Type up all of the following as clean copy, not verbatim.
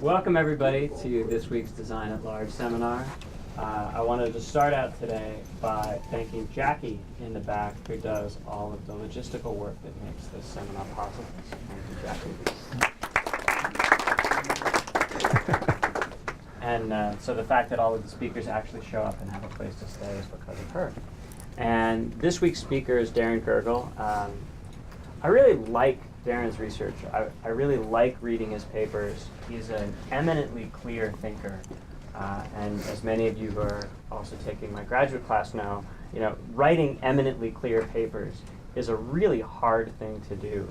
Welcome everybody to this week's Design at Large seminar. I wanted to start out today by thanking Jackie in the back, who does all of the logistical work that makes this seminar possible. So thank you, Jackie. And so the fact that all of the speakers actually show up and have a place to stay is because of her. And this week's speaker is Darren Gergle. I really like Darren's research. I really like reading his papers. He's an eminently clear thinker. And as many of you who are also taking my graduate class know, writing eminently clear papers is a really hard thing to do.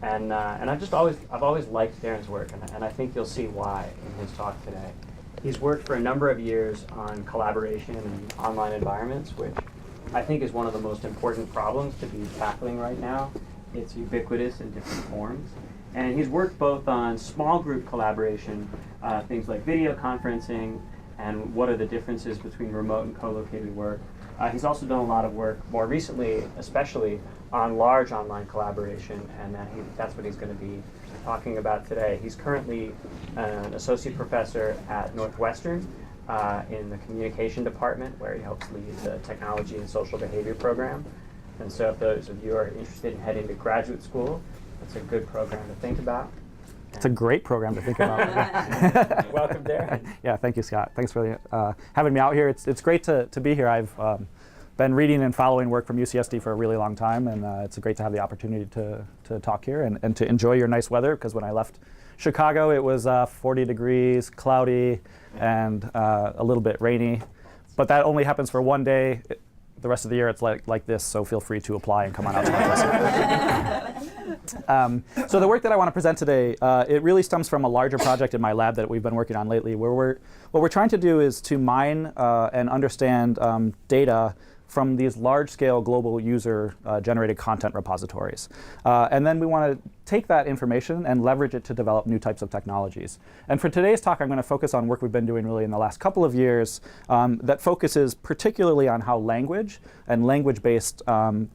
And I've always liked Darren's work, and I think you'll see why in his talk today. He's worked for a number of years on collaboration in online environments, which I think is one of the most important problems to be tackling right now. It's ubiquitous in different forms. And he's worked both on small group collaboration, things like video conferencing, and what are the differences between remote and co-located work. He's also done a lot of work, more recently, especially on large online collaboration, and that's what he's going to be talking about today. He's currently an associate professor at Northwestern in the communication department, where he helps lead the technology and social behavior program. And so if those of you are interested in heading to graduate school, that's a good program to think about. It's a great program to think about. Welcome, Darren. Yeah, thank you, Scott. Thanks for having me out here. It's great to be here. I've been reading and following work from UCSD for a really long time, and it's great to have the opportunity to talk here and to enjoy your nice weather, because when I left Chicago, it was 40 degrees, cloudy, and a little bit rainy. But that only happens for one day. The rest of the year it's like this, so feel free to apply and come on out to my class. So the work that I want to present today, it really stems from a larger project in my lab that we've been working on lately, where what we're trying to do is to mine and understand data from these large-scale global user-generated content repositories. And then we want to take that information and leverage it to develop new types of technologies. And for today's talk, I'm going to focus on work we've been doing really in the last couple of years that focuses particularly on how language and language-based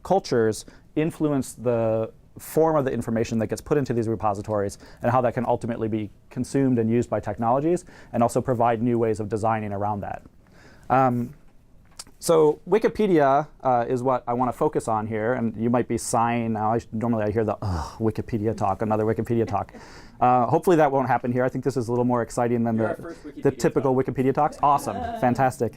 cultures influence the form of the information that gets put into these repositories, and how that can ultimately be consumed and used by technologies, and also provide new ways of designing around that. So Wikipedia is what I want to focus on here, and you might be sighing now. Normally I hear the Wikipedia talk, another Wikipedia talk. Hopefully that won't happen here. I think this is a little more exciting than the typical Wikipedia talks. Awesome, fantastic.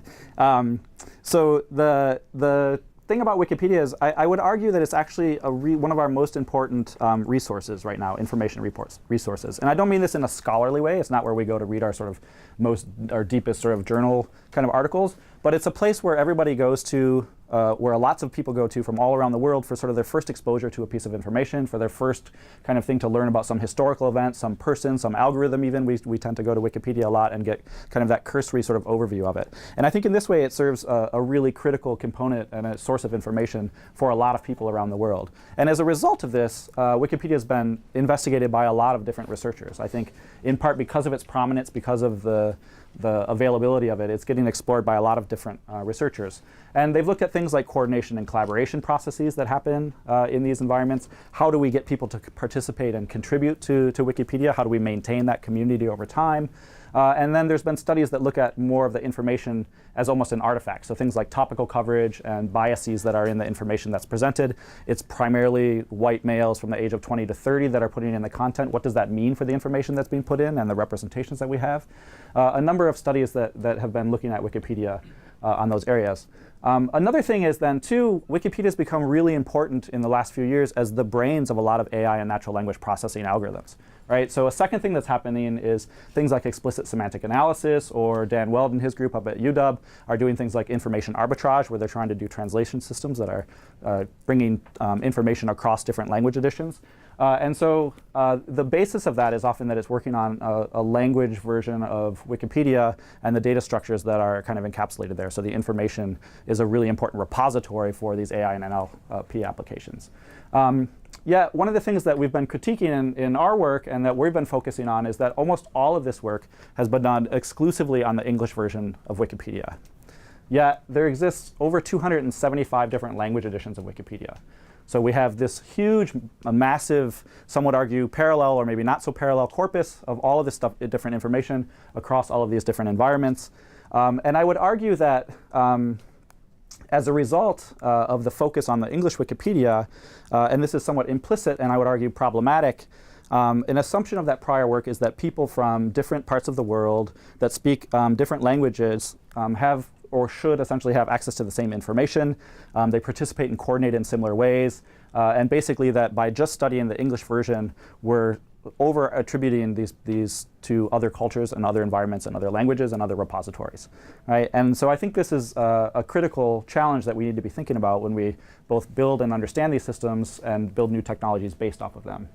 So the thing about Wikipedia is I would argue that it's actually one of our most important resources right now, information resources. And I don't mean this in a scholarly way. It's not where we go to read our deepest sort of journal kind of articles, but it's a place where everybody goes to, where lots of people go to from all around the world for sort of their first exposure to a piece of information, for their first kind of thing to learn about some historical event, some person, some algorithm even. We tend to go to Wikipedia a lot and get kind of that cursory sort of overview of it. And I think in this way it serves a really critical component and a source of information for a lot of people around the world. And as a result of this, Wikipedia has been investigated by a lot of different researchers. I think in part because of its prominence, because of the availability of it, it's getting explored by a lot of different researchers. And they've looked at things like coordination and collaboration processes that happen in these environments. How do we get people to participate and contribute to Wikipedia? How do we maintain that community over time? And then there's been studies that look at more of the information as almost an artifact. So things like topical coverage and biases that are in the information that's presented. It's primarily white males from the age of 20 to 30 that are putting in the content. What does that mean for the information that's being put in and the representations that we have? A number of studies that have been looking at Wikipedia on those areas. Another thing is then, too, Wikipedia has become really important in the last few years as the brains of a lot of AI and natural language processing algorithms. Right? So a second thing that's happening is things like explicit semantic analysis, or Dan Weld and his group up at UW are doing things like information arbitrage, where they're trying to do translation systems that are bringing information across different language editions. And so the basis of that is often that it's working on a language version of Wikipedia and the data structures that are kind of encapsulated there. So the information is a really important repository for these AI and NLP applications. Yeah, one of the things that we've been critiquing in our work and that we've been focusing on is that almost all of this work has been done exclusively on the English version of Wikipedia. Yet there exists over 275 different language editions of Wikipedia. So we have this huge, massive, some would argue parallel or maybe not so parallel corpus of all of this stuff, different information across all of these different environments. And I would argue that as a result of the focus on the English Wikipedia, and this is somewhat implicit and I would argue problematic, an assumption of that prior work is that people from different parts of the world that speak different languages have or should essentially have access to the same information. They participate and coordinate in similar ways. And basically that by just studying the English version, we're over attributing these to other cultures and other environments and other languages and other repositories, right? And so I think this is a critical challenge that we need to be thinking about when we both build and understand these systems and build new technologies based off of them.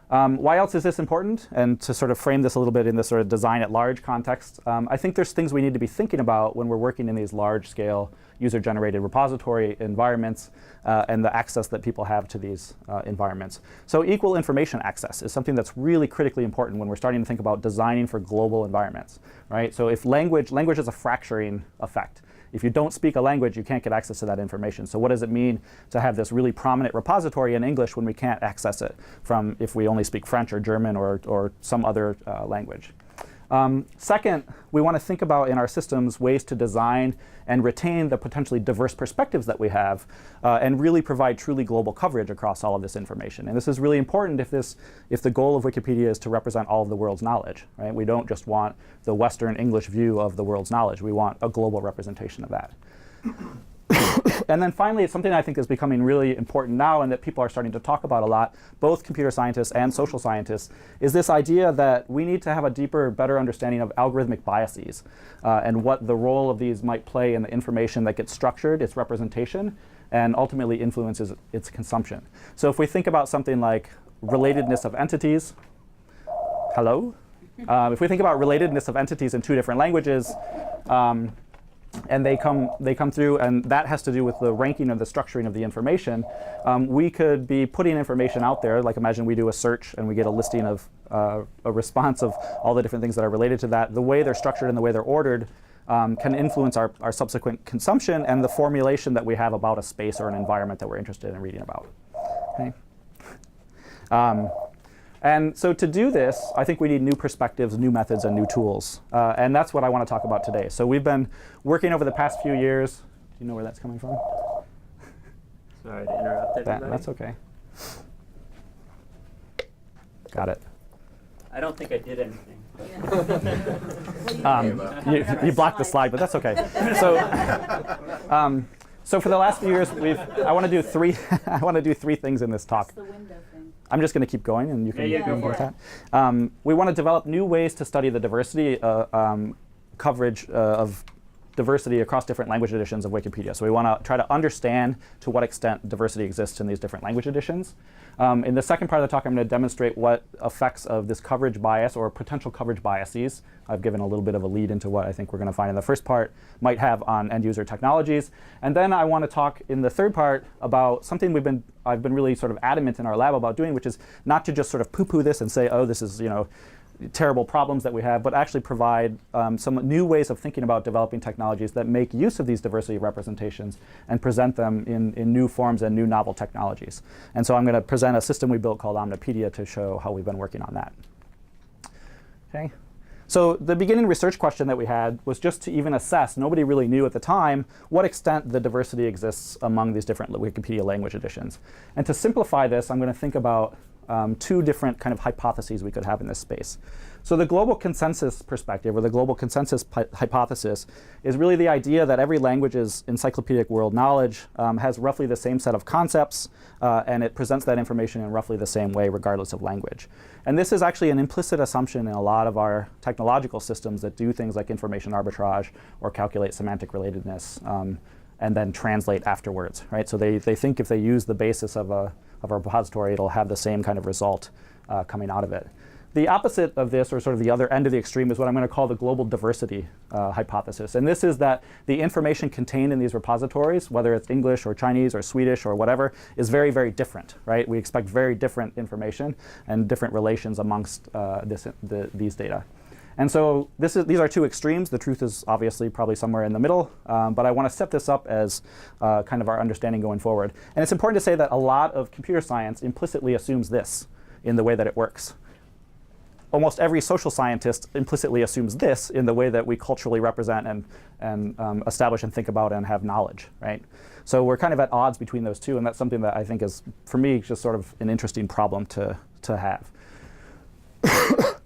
Why else is this important? And to sort of frame this a little bit in this sort of design at large context, I think there's things we need to be thinking about when we're working in these large-scale user-generated repository environments and the access that people have to these environments. So equal information access is something that's really critically important when we're starting to think about designing for global environments, right? So if language is a fracturing effect. If you don't speak a language, you can't get access to that information. So what does it mean to have this really prominent repository in English when we can't access it from if we only speak French or German or some other language? Second, we want to think about in our systems ways to design and retain the potentially diverse perspectives that we have and really provide truly global coverage across all of this information. And this is really important if the goal of Wikipedia is to represent all of the world's knowledge, right? We don't just want the Western English view of the world's knowledge. We want a global representation of that. And then finally, it's something I think is becoming really important now and that people are starting to talk about a lot, both computer scientists and social scientists, is this idea that we need to have a deeper, better understanding of algorithmic biases and what the role of these might play in the information that gets structured, its representation, and ultimately influences its consumption. So if we think about something like relatedness of entities, hello? If we think about relatedness of entities in two different languages, and they come through, and that has to do with the ranking or the structuring of the information. We could be putting information out there, like imagine we do a search and we get a listing of a response of all the different things that are related to that. The way they're structured and the way they're ordered can influence our subsequent consumption and the formulation that we have about a space or an environment that we're interested in reading about. Okay. And so to do this, I think we need new perspectives, new methods, and new tools. And that's what I want to talk about today. So we've been working over the past few years. Do you know where that's coming from? Sorry to interrupt everybody. That's OK. Got it. I don't think I did anything. You blocked the slide, but that's OK. So for the last few years, I want to do three things in this talk. What's the window thing? I'm just going to keep going, and you can go with for that. We want to develop new ways to study the diversity coverage of diversity across different language editions of Wikipedia. So we want to try to understand to what extent diversity exists in these different language editions. In the second part of the talk, I'm going to demonstrate what effects of this coverage bias or potential coverage biases, I've given a little bit of a lead into what I think we're going to find in the first part, might have on end user technologies. And then I want to talk in the third part about something I've been really sort of adamant in our lab about doing, which is not to just sort of poo-poo this and say, oh, this is, terrible problems that we have, but actually provide some new ways of thinking about developing technologies that make use of these diversity representations and present them in new forms and new novel technologies. And so I'm going to present a system we built called Amnapedia to show how we've been working on that. Okay. So the beginning research question that we had was just to even assess, nobody really knew at the time, what extent the diversity exists among these different Wikipedia language editions. And to simplify this, I'm going to think about two different kind of hypotheses we could have in this space. So the global consensus perspective, or the global consensus hypothesis, is really the idea that every language's encyclopedic world knowledge has roughly the same set of concepts, and it presents that information in roughly the same way regardless of language. And this is actually an implicit assumption in a lot of our technological systems that do things like information arbitrage or calculate semantic relatedness and then translate afterwards, right? So they think if they use the basis of a repository, it'll have the same kind of result coming out of it. The opposite of this, or sort of the other end of the extreme, is what I'm going to call the global diversity hypothesis. And this is that the information contained in these repositories, whether it's English or Chinese or Swedish or whatever, is very, very different, right? We expect very different information and different relations amongst these data. And so these are two extremes. The truth is obviously probably somewhere in the middle, but I want to set this up as kind of our understanding going forward. And it's important to say that a lot of computer science implicitly assumes this in the way that it works. Almost every social scientist implicitly assumes this in the way that we culturally represent and establish and think about and have knowledge, right? So we're kind of at odds between those two, and that's something that I think is, for me, just sort of an interesting problem to have.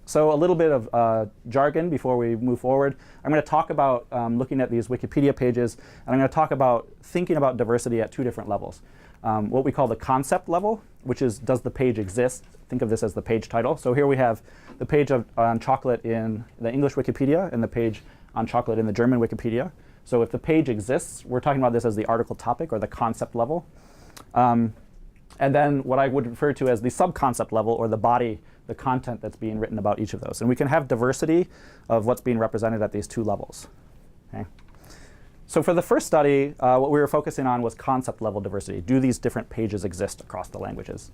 So a little bit of jargon before we move forward. I'm going to talk about looking at these Wikipedia pages, and I'm going to talk about thinking about diversity at two different levels. What we call the concept level, which is, does the page exist? Think of this as the page title. So here we have the page on chocolate in the English Wikipedia and the page on chocolate in the German Wikipedia. So if the page exists, we're talking about this as the article topic or the concept level. And then what I would refer to as the subconcept level, or the body, the content that's being written about each of those. And we can have diversity of what's being represented at these two levels. Okay? So for the first study, what we were focusing on was concept level diversity. Do these different pages exist across the languages?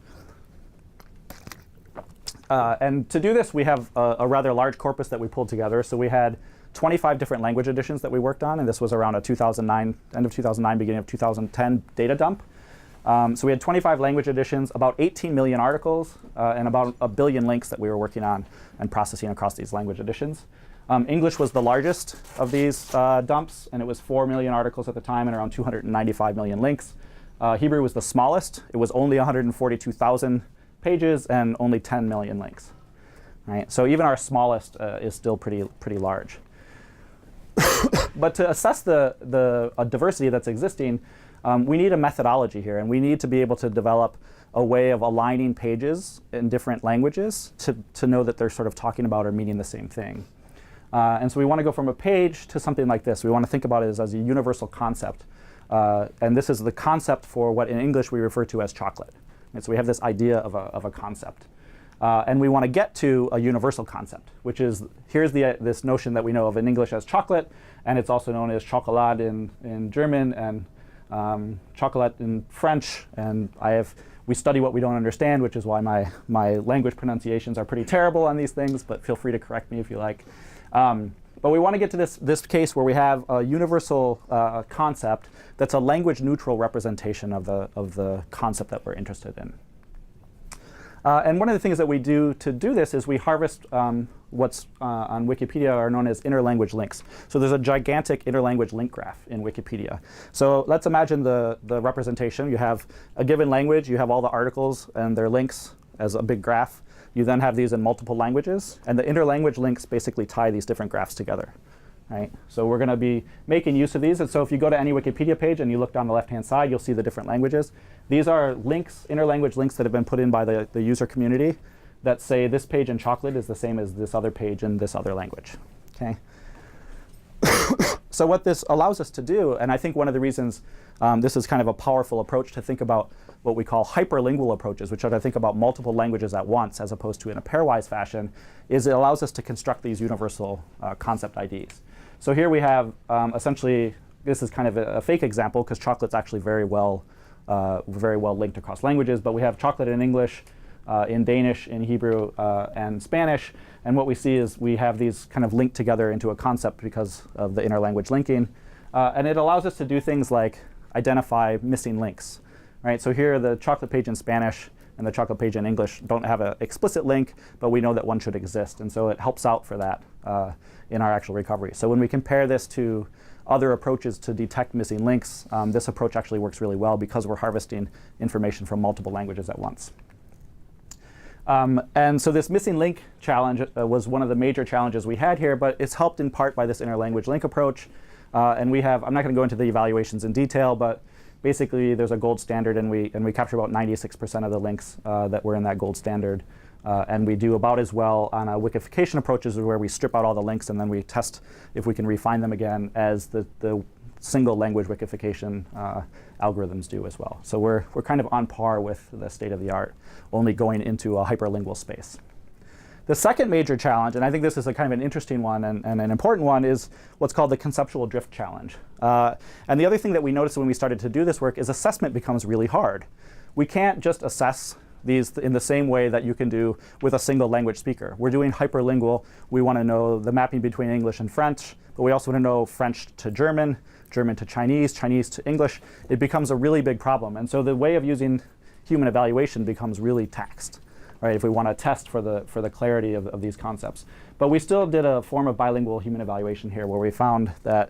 And to do this, we have a rather large corpus that we pulled together. So we had 25 different language editions that we worked on, and this was around a 2009, end of 2009, beginning of 2010 data dump. So we had 25 language editions, about 18 million articles, and about 1 billion links that we were working on and processing across these language editions. English was the largest of these dumps, and it was 4 million articles at the time and around 295 million links. Hebrew was the smallest. It was only 142,000 pages and only 10 million links. Right? So even our smallest is still pretty large. But to assess the diversity that's existing, we need a methodology here, and we need to be able to develop a way of aligning pages in different languages to know that they're sort of talking about or meaning the same thing. And so we want to go from a page to something like this. We want to think about it as a universal concept. And this is the concept for what in English we refer to as chocolate. And so we have this idea of a concept. And we want to get to a universal concept, which is, here's this notion that we know of in English as chocolate, and it's also known as chocolat in German, and chocolat in French. And we study what we don't understand, which is why my language pronunciations are pretty terrible on these things, but feel free to correct me if you like. But we want to get to this case where we have a universal concept that's a language neutral representation of the concept that we're interested in. And one of the things that we do to do this is we harvest what's on Wikipedia are known as interlanguage links. So there's a gigantic interlanguage link graph in Wikipedia. So let's imagine the representation. You have a given language, you have all the articles and their links as a big graph. You then have these in multiple languages, and the interlanguage links basically tie these different graphs together. Right? So we're going to be making use of these. And so if you go to any Wikipedia page and you look down the left-hand side, you'll see the different languages. These are links, interlanguage links that have been put in by the user community that say this page in chocolate is the same as this other page in this other language. Okay? So what this allows us to do, and I think one of the reasons this is kind of a powerful approach to think about what we call hyperlingual approaches, which are to think about multiple languages at once as opposed to in a pairwise fashion, is it allows us to construct these universal concept IDs. So here we have essentially, this is kind of a fake example because chocolate's actually very well linked across languages, but we have chocolate in English, in Danish, in Hebrew, and Spanish. And what we see is we have these kind of linked together into a concept because of the interlanguage linking. And it allows us to do things like identify missing links. Right? So here the chocolate page in Spanish and the chocolate page in English don't have an explicit link, but we know that one should exist. And so it helps out for that in our actual recovery. So when we compare this to other approaches to detect missing links, this approach actually works really well because we're harvesting information from multiple languages at once. And so this missing link challenge was one of the major challenges we had here, but it's helped in part by this interlanguage link approach. And we have, I'm not going to go into the evaluations in detail, but basically there's a gold standard, and we capture about 96% of the links that were in that gold standard. And we do about as well on a wikification approaches where we strip out all the links and then we test if we can refine them again as the single language wikification algorithms do as well. So we're kind of on par with the state of the art, only going into a hyperlingual space. The second major challenge, and I think this is a kind of an interesting one and an important one, is what's called the Conceptual Drift challenge. And the other thing that we noticed when we started to do this work is assessment becomes really hard. We can't just assess these in the same way that you can do with a single language speaker. We're doing hyperlingual. We want to know the mapping between English and French, but we also want to know French to German, German to Chinese, Chinese to English. It becomes a really big problem. And so the way of using human evaluation becomes really taxed, right, if we want to test for the clarity of these concepts. But we still did a form of bilingual human evaluation here where we found that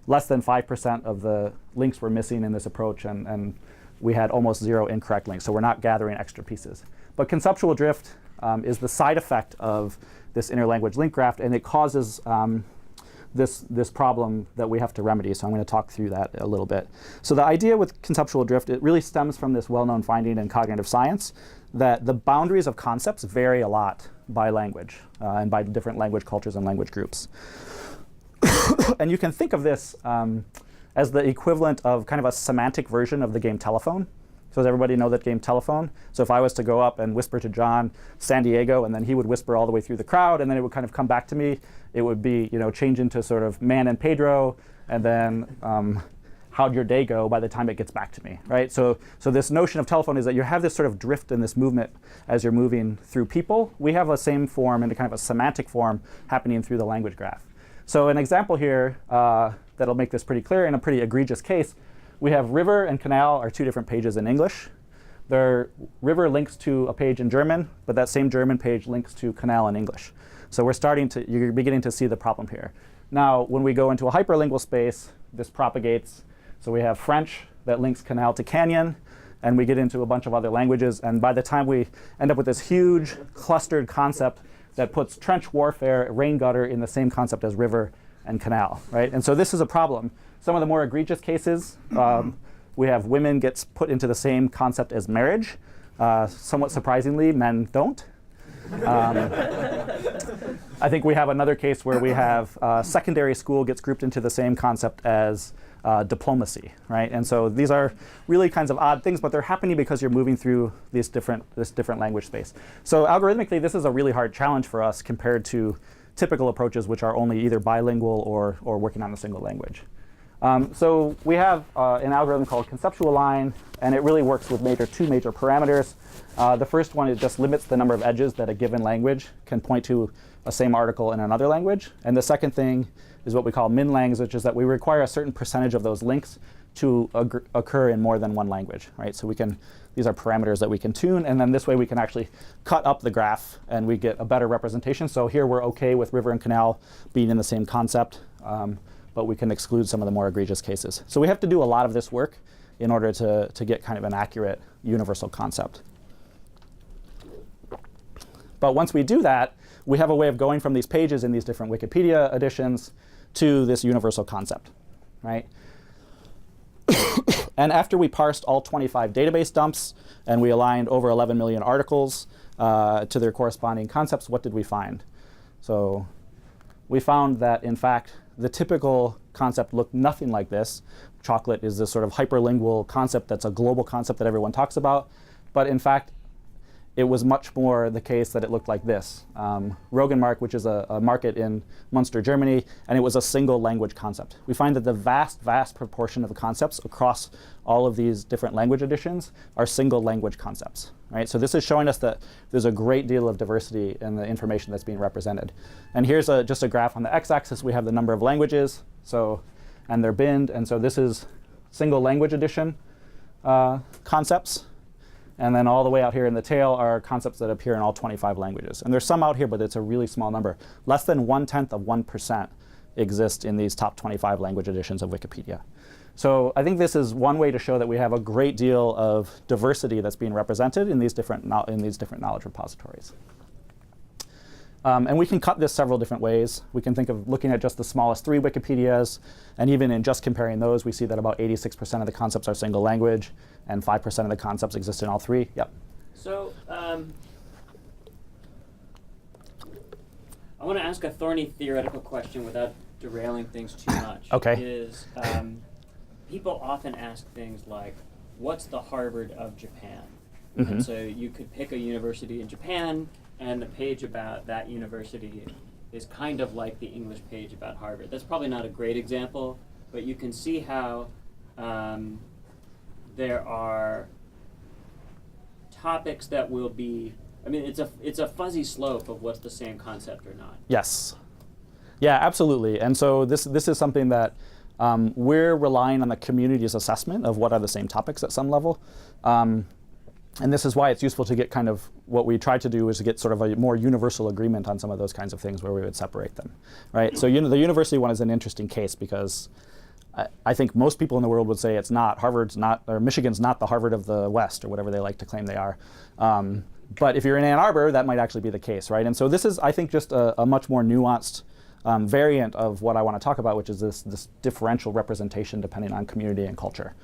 less than 5% of the links were missing in this approach, and we had almost 0 incorrect links. So we're not gathering extra pieces. But conceptual drift is the side effect of this interlanguage link graph, and it causes this problem that we have to remedy. So I'm going to talk through that a little bit. So the idea with conceptual drift, it really stems from this well-known finding in cognitive science that the boundaries of concepts vary a lot by language and by different language cultures and language groups. And you can think of this as the equivalent of kind of a semantic version of the game telephone. So does everybody know that game telephone? So if I was to go up and whisper to John, San Diego, and then he would whisper all the way through the crowd, and then it would kind of come back to me, it would be, change into sort of man and Pedro, and then how'd your day go by the time it gets back to me, right? So this notion of telephone is that you have this sort of drift and this movement as you're moving through people. We have the same form and a kind of a semantic form happening through the language graph. So an example here that'll make this pretty clear in a pretty egregious case, we have river and canal are 2 different pages in English. River links to a page in German, but that same German page links to canal in English. So you're beginning to see the problem here. Now, when we go into a hyperlingual space, this propagates. So we have French that links canal to canyon, and we get into a bunch of other languages. And by the time we end up with this huge clustered concept that puts trench warfare, rain gutter in the same concept as river and canal, right? And so this is a problem. Some of the more egregious cases, we have women gets put into the same concept as marriage. Somewhat surprisingly, men don't. I think we have another case where we have secondary school gets grouped into the same concept as diplomacy, right? And so these are really kinds of odd things, but they're happening because you're moving through this different language space. So algorithmically, this is a really hard challenge for us compared to typical approaches, which are only either bilingual or working on a single language. So we have an algorithm called Conceptual Line, and it really works with 2 major parameters. The first one, it just limits the number of edges that a given language can point to a same article in another language. And the second thing is what we call min-langs, which is that we require a certain percentage of those links to occur in more than one language, right? So these are parameters that we can tune, and then this way we can actually cut up the graph and we get a better representation. So here we're okay with river and canal being in the same concept, but we can exclude some of the more egregious cases. So we have to do a lot of this work in order to get kind of an accurate universal concept. But once we do that, we have a way of going from these pages in these different Wikipedia editions to this universal concept, right? And after we parsed all 25 database dumps and we aligned over 11 million articles to their corresponding concepts, what did we find? So we found that, in fact, the typical concept looked nothing like this. Chocolate is this sort of hyperlingual concept that's a global concept that everyone talks about. But in fact, it was much more the case that it looked like this. Roggenmark, which is a market in Munster, Germany, and it was a single language concept. We find that the vast, vast proportion of the concepts across all of these different language editions are single language concepts, right? So this is showing us that there's a great deal of diversity in the information that's being represented. And here's just a graph on the x-axis. We have the number of languages, and they're binned, and so this is single language edition concepts. And then all the way out here in the tail are concepts that appear in all 25 languages. And there's some out here, but it's a really small number. Less than 0.1% exist in these top 25 language editions of Wikipedia. So I think this is one way to show that we have a great deal of diversity that's being represented in these different knowledge repositories. And we can cut this several different ways. We can think of looking at just the smallest 3 Wikipedias, and even in just comparing those, we see that about 86% of the concepts are single language, and 5% of the concepts exist in all 3. Yep. So I want to ask a thorny theoretical question without derailing things too much. Okay. People often ask things like, what's the Harvard of Japan? Mm-hmm. And so you could pick a university in Japan, and the page about that university is kind of like the English page about Harvard. That's probably not a great example, but you can see how there are topics that will be, I mean, it's a fuzzy slope of what's the same concept or not. Yes. Yeah, absolutely. And so this is something that we're relying on the community's assessment of what are the same topics at some level. And this is why it's useful to get kind of, what we try to do is to get sort of a more universal agreement on some of those kinds of things where we would separate them, right? So the university one is an interesting case because I think most people in the world would say it's not. Harvard's not, or Michigan's not the Harvard of the West, or whatever they like to claim they are. But if you're in Ann Arbor, that might actually be the case, right? And so this is, I think, just a much more nuanced variant of what I want to talk about, which is this differential representation depending on community and culture.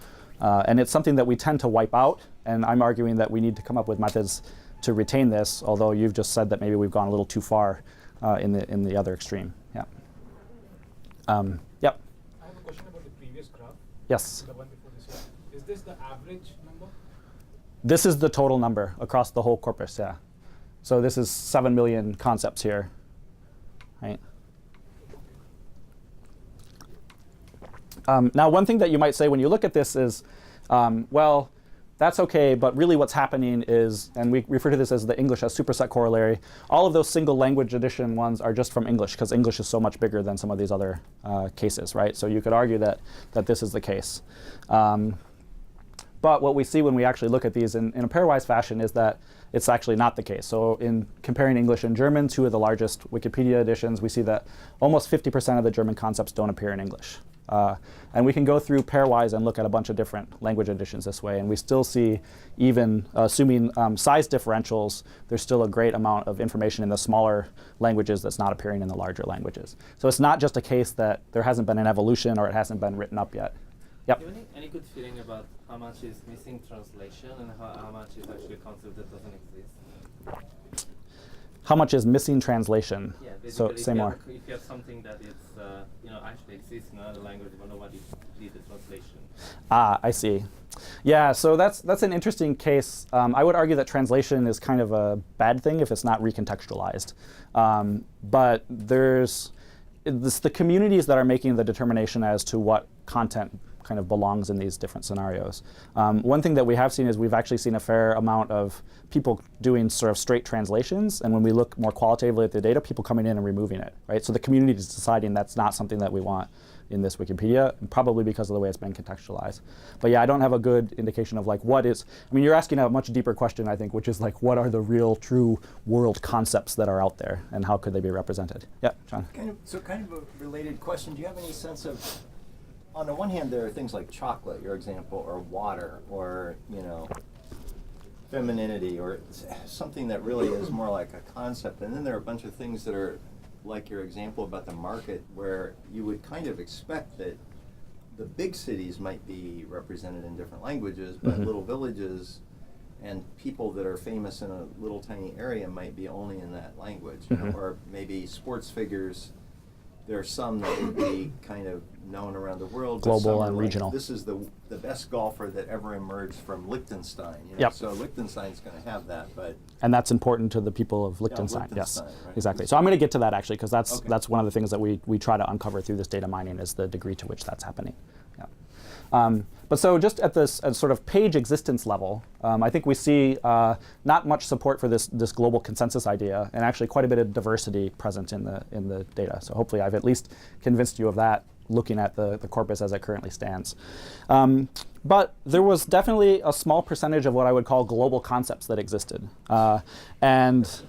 And it's something that we tend to wipe out, and I'm arguing that we need to come up with methods to retain this, although you've just said that maybe we've gone a little too far in the other extreme. Yeah. Yep. I have a question about the previous graph. Yes. The one before this one. Is this the average number? This is the total number across the whole corpus, yeah. So this is 7 million concepts here, right? Now, one thing that you might say when you look at this is, well, that's okay, but really what's happening is, and we refer to this as the English as superset corollary, all of those single language edition ones are just from English, because English is so much bigger than some of these other cases, right? So you could argue that this is the case. But what we see when we actually look at these in a pairwise fashion is that it's actually not the case. So in comparing English and German, two of the largest Wikipedia editions, we see that almost 50% of the German concepts don't appear in English. And we can go through pairwise and look at a bunch of different language editions this way, and we still see, even assuming size differentials, there's still a great amount of information in the smaller languages that's not appearing in the larger languages. So it's not just a case that there hasn't been an evolution or it hasn't been written up yet. Yep. Do you have any good feeling about how much is missing translation and how much is actually a concept that doesn't exist? How much is missing translation? Yeah, so basically say more. If you have something that it's actually exists in another language, but nobody did the translation. Ah, I see. Yeah, so that's an interesting case. I would argue that translation is kind of a bad thing if it's not recontextualized. But there's the communities that are making the determination as to what content kind of belongs in these different scenarios. One thing that we have seen is we've actually seen a fair amount of people doing sort of straight translations, and when we look more qualitatively at the data, people coming in and removing it, right? So the community is deciding that's not something that we want in this Wikipedia, probably because of the way it's been contextualized. But yeah, I don't have a good indication of like what is, I mean, you're asking a much deeper question, I think, which is like, what are the real, true world concepts that are out there, and how could they be represented? Yeah, John. Kind of a related question. Do you have any sense of, on the one hand, there are things like chocolate, your example, or water, or, femininity, or something that really is more like a concept. And then there are a bunch of things that are like your example about the market, where you would kind of expect that the big cities might be represented in different languages, but little villages and people that are famous in a little tiny area might be only in that language. Or maybe sports figures, there are some that would be kind of known around the world. Global and regional. This is the best golfer that ever emerged from Liechtenstein. Yep. So Liechtenstein's going to have that, but and that's important to the people of Liechtenstein. Yes, Liechtenstein, right? exactly. So I'm going to get to that actually, because that's Okay. that's one of the things that we try to uncover through this data mining, is the degree to which that's happening. Yeah. But so just at this sort of page existence level, I think we see not much support for this global consensus idea, and actually quite a bit of diversity present in the data. So hopefully I've at least convinced you of that, looking at the corpus as it currently stands. But there was definitely a small percentage of what I would call global concepts that existed. And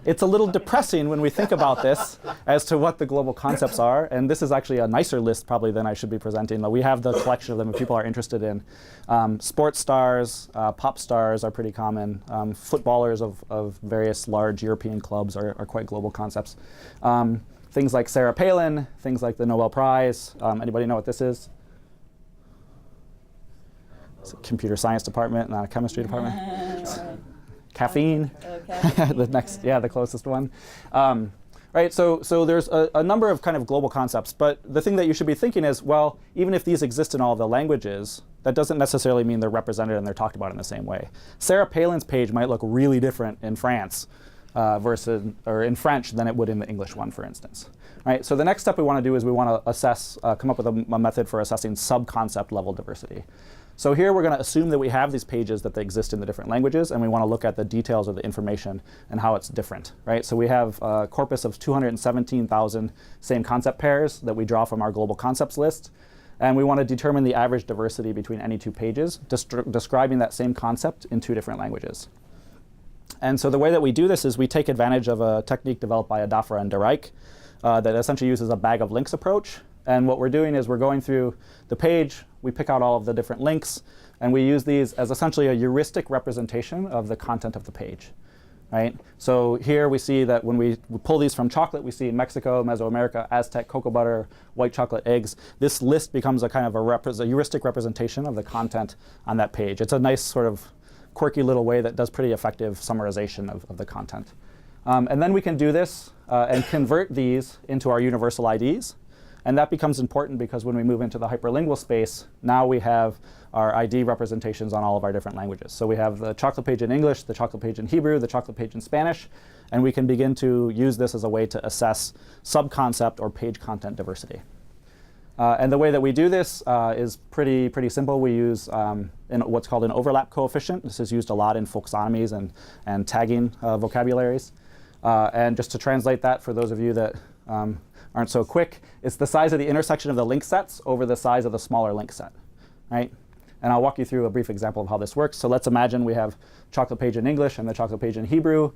it's a little depressing when we think about this as to what the global concepts are. And this is actually a nicer list probably than I should be presenting. We have the collection of them if people are interested in. Sports stars, pop stars are pretty common. Footballers of various large European clubs are quite global concepts. Things like Sarah Palin, things like the Nobel Prize. Anybody know what this is? It's a computer science department, not a chemistry department. Caffeine. Okay. the closest one. Right, so there's a number of kind of global concepts, but the thing that you should be thinking is, well, even if these exist in all of the languages, that doesn't necessarily mean they're represented and they're talked about in the same way. Sarah Palin's page might look really different in France in French than it would in the English one, for instance. Right, so the next step we want to do is we want to assess, come up with a method for assessing sub-concept level diversity. So here we're going to assume that we have these pages that they exist in the different languages, and we want to look at the details of the information and how it's different, right? So we have a corpus of 217,000 same concept pairs that we draw from our global concepts list, and we want to determine the average diversity between any two pages, describing that same concept in two different languages. And so the way that we do this is we take advantage of a technique developed by Adafra and Derijk that essentially uses a bag of links approach. And what we're doing is we're going through the page, we pick out all of the different links, and we use these as essentially a heuristic representation of the content of the page, right? So here we see that when we pull these from chocolate, we see Mexico, Mesoamerica, Aztec, cocoa butter, white chocolate, eggs. This list becomes a kind of a heuristic representation of the content on that page. It's a nice sort of quirky little way that does pretty effective summarization of the content. And then we can do this and convert these into our universal IDs. And that becomes important because when we move into the hyperlingual space, now we have our ID representations on all of our different languages. So we have the chocolate page in English, the chocolate page in Hebrew, the chocolate page in Spanish, and we can begin to use this as a way to assess subconcept or page content diversity. And the way that we do this is pretty simple. We use what's called an overlap coefficient. This is used a lot in folksonomies and tagging vocabularies. And just to translate that for those of you that aren't so quick, it's the size of the intersection of the link sets over the size of the smaller link set, right? And I'll walk you through a brief example of how this works. So let's imagine we have chocolate page in English and the chocolate page in Hebrew.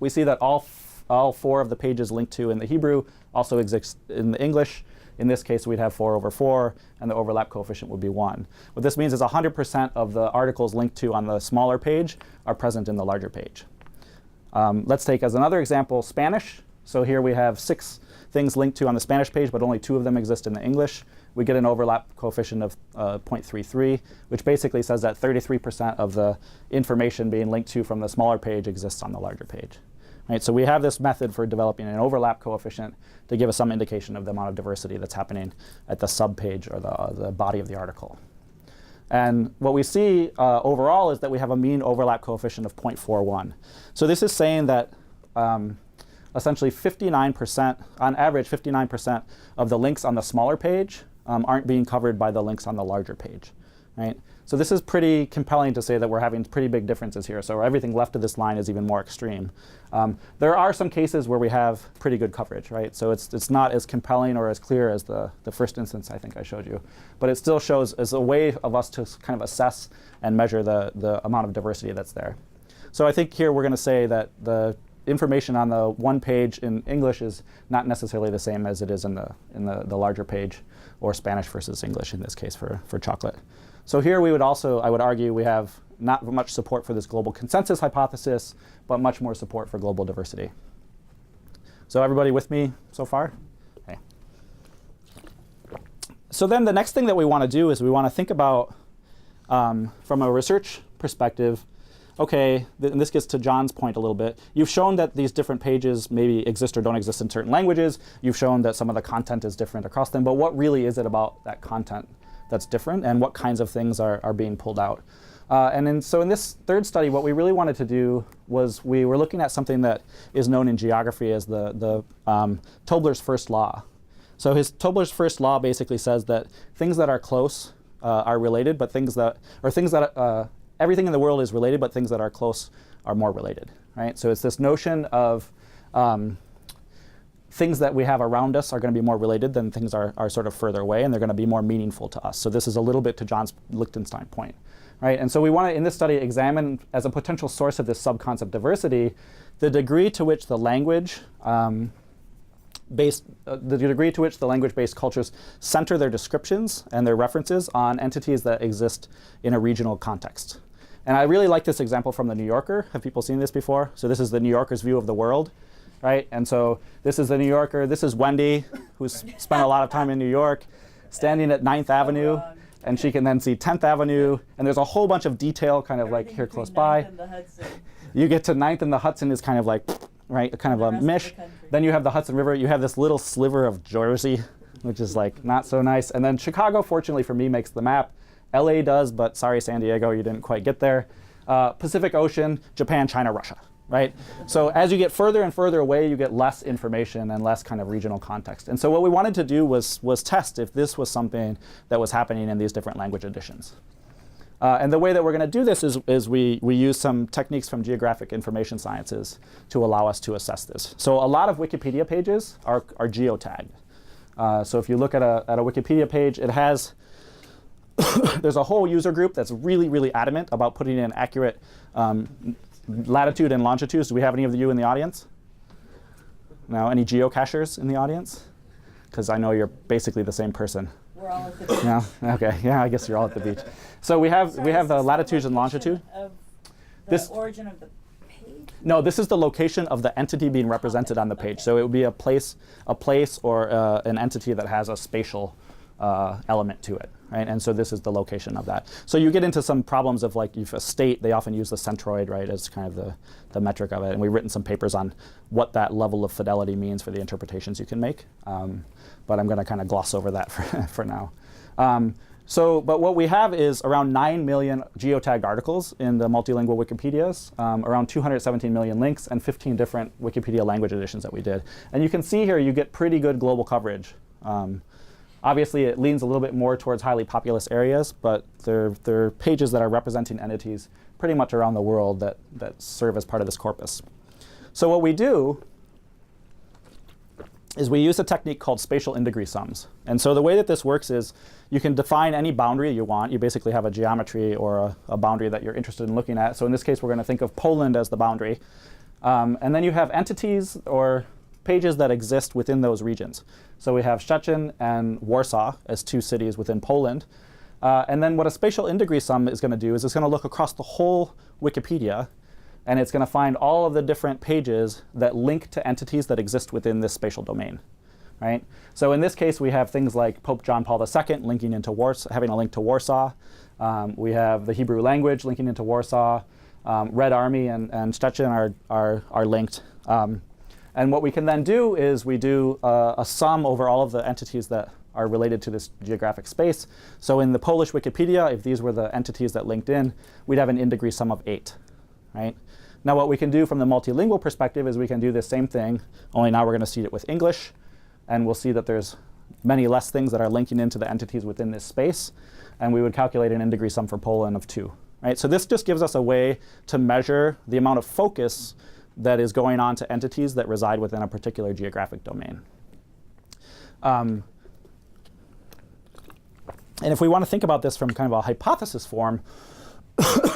We see that all four of the pages linked to in the Hebrew also exist in the English. In this case, we'd have 4 over 4, and the overlap coefficient would be 1. What this means is 100% of the articles linked to on the smaller page are present in the larger page. Let's take as another example Spanish. So here we have 6 things linked to on the Spanish page, but only 2 of them exist in the English. We get an overlap coefficient of 0.33, which basically says that 33% of the information being linked to from the smaller page exists on the larger page. Right, so we have this method for developing an overlap coefficient to give us some indication of the amount of diversity that's happening at the subpage or the body of the article. And what we see overall is that we have a mean overlap coefficient of 0.41. So this is saying that essentially 59%, on average 59% of the links on the smaller page aren't being covered by the links on the larger page, right? So this is pretty compelling to say that we're having pretty big differences here. So everything left of this line is even more extreme. There are some cases where we have pretty good coverage, right? So it's not as compelling or as clear as the first instance I think I showed you. But it still shows as a way of us to kind of assess and measure the amount of diversity that's there. So I think here we're going to say that the information on the one page in English is not necessarily the same as it is in the larger page, or Spanish versus English in this case for chocolate. So here we would also, I would argue, we have not much support for this global consensus hypothesis, but much more support for global diversity. So everybody with me so far? Okay. So then the next thing that we want to do is we want to think about, from a research perspective, okay, and this gets to John's point a little bit. You've shown that these different pages maybe exist or don't exist in certain languages. You've shown that some of the content is different across them, but what really is it about that content that's different, and what kinds of things are being pulled out? So in this third study, what we really wanted to do was we were looking at something that is known in geography as the Tobler's first law. So Tobler's first law basically says that things that are close are related, but everything in the world is related, but things that are close are more related, right? So it's this notion of things that we have around us are going to be more related than things are sort of further away, and they're going to be more meaningful to us. So this is a little bit to John's Lichtenstein point, right? And so we want to, in this study, examine as a potential source of this subconcept diversity, the degree to which the language-based cultures center their descriptions and their references on entities that exist in a regional context. And I really like this example from the New Yorker. Have people seen this before? So this is the New Yorker's view of the world, right? And so this is the New Yorker. This is Wendy, who's spent a lot of time in New York, standing at 9th Avenue, and she can then see 10th Avenue, and there's a whole bunch of detail kind of like here close by. You get to 9th, and the Hudson is kind of like, right, kind of a mish. Then you have the Hudson River. You have this little sliver of Jersey, which is like not so nice. And then Chicago, fortunately for me, makes the map. LA does, but sorry, San Diego, you didn't quite get there. Pacific Ocean, Japan, China, Russia, right? So as you get further and further away, you get less information and less kind of regional context. And so what we wanted to do was test if this was something that was happening in these different language editions. And the way that we're going to do this is we use some techniques from geographic information sciences to allow us to assess this. So a lot of Wikipedia pages are geotagged. So if you look at a Wikipedia page, it has there's a whole user group that's really, really adamant about putting in accurate latitude and longitudes. Do we have any of you in the audience? No? Any geocachers in the audience? Because I know you're basically the same person. We're all at the beach. Yeah. Okay. Yeah. I guess you're all at the beach. So we have the latitudes and longitude. Of the This- origin of the page? No, this is the location of the entity being represented on the page. Okay. So So it would be a place or an entity that has a spatial element to it, right? And so this is the location of that. So you get into some problems of like if a state, they often use the centroid, right, as kind of the metric of it. And we've written some papers on what that level of fidelity means for the interpretations you can make. But I'm going to kind of gloss over that for now. But what we have is around 9 million geotagged articles in the multilingual Wikipedias, around 217 million links, and 15 different Wikipedia language editions that we did. And you can see here you get pretty good global coverage. Obviously, it leans a little bit more towards highly populous areas, but they're pages that are representing entities pretty much around the world that serve as part of this corpus. So what we do is we use a technique called spatial in-degree sums. And so the way that this works is you can define any boundary you want. You basically have a geometry or a boundary that you're interested in looking at. So in this case, we're going to think of Poland as the boundary. And then you have entities or pages that exist within those regions. So we have Szczecin and Warsaw as two cities within Poland. And then what a spatial in-degree sum is going to do is it's going to look across the whole Wikipedia, and it's going to find all of the different pages that link to entities that exist within this spatial domain, right? So in this case, we have things like Pope John Paul II linking into Warsaw, having a link to Warsaw. We have the Hebrew language linking into Warsaw. Red Army and Szczecin are linked. And what we can then do is we do a sum over all of the entities that are related to this geographic space. So in the Polish Wikipedia, if these were the entities that linked in, we'd have an in-degree sum of 8, right? Now what we can do from the multilingual perspective is we can do the same thing, only now we're going to see it with English, and we'll see that there's many less things that are linking into the entities within this space, and we would calculate an in-degree sum for Poland of 2, right? So this just gives us a way to measure the amount of focus that is going on to entities that reside within a particular geographic domain. And if we want to think about this from kind of a hypothesis form,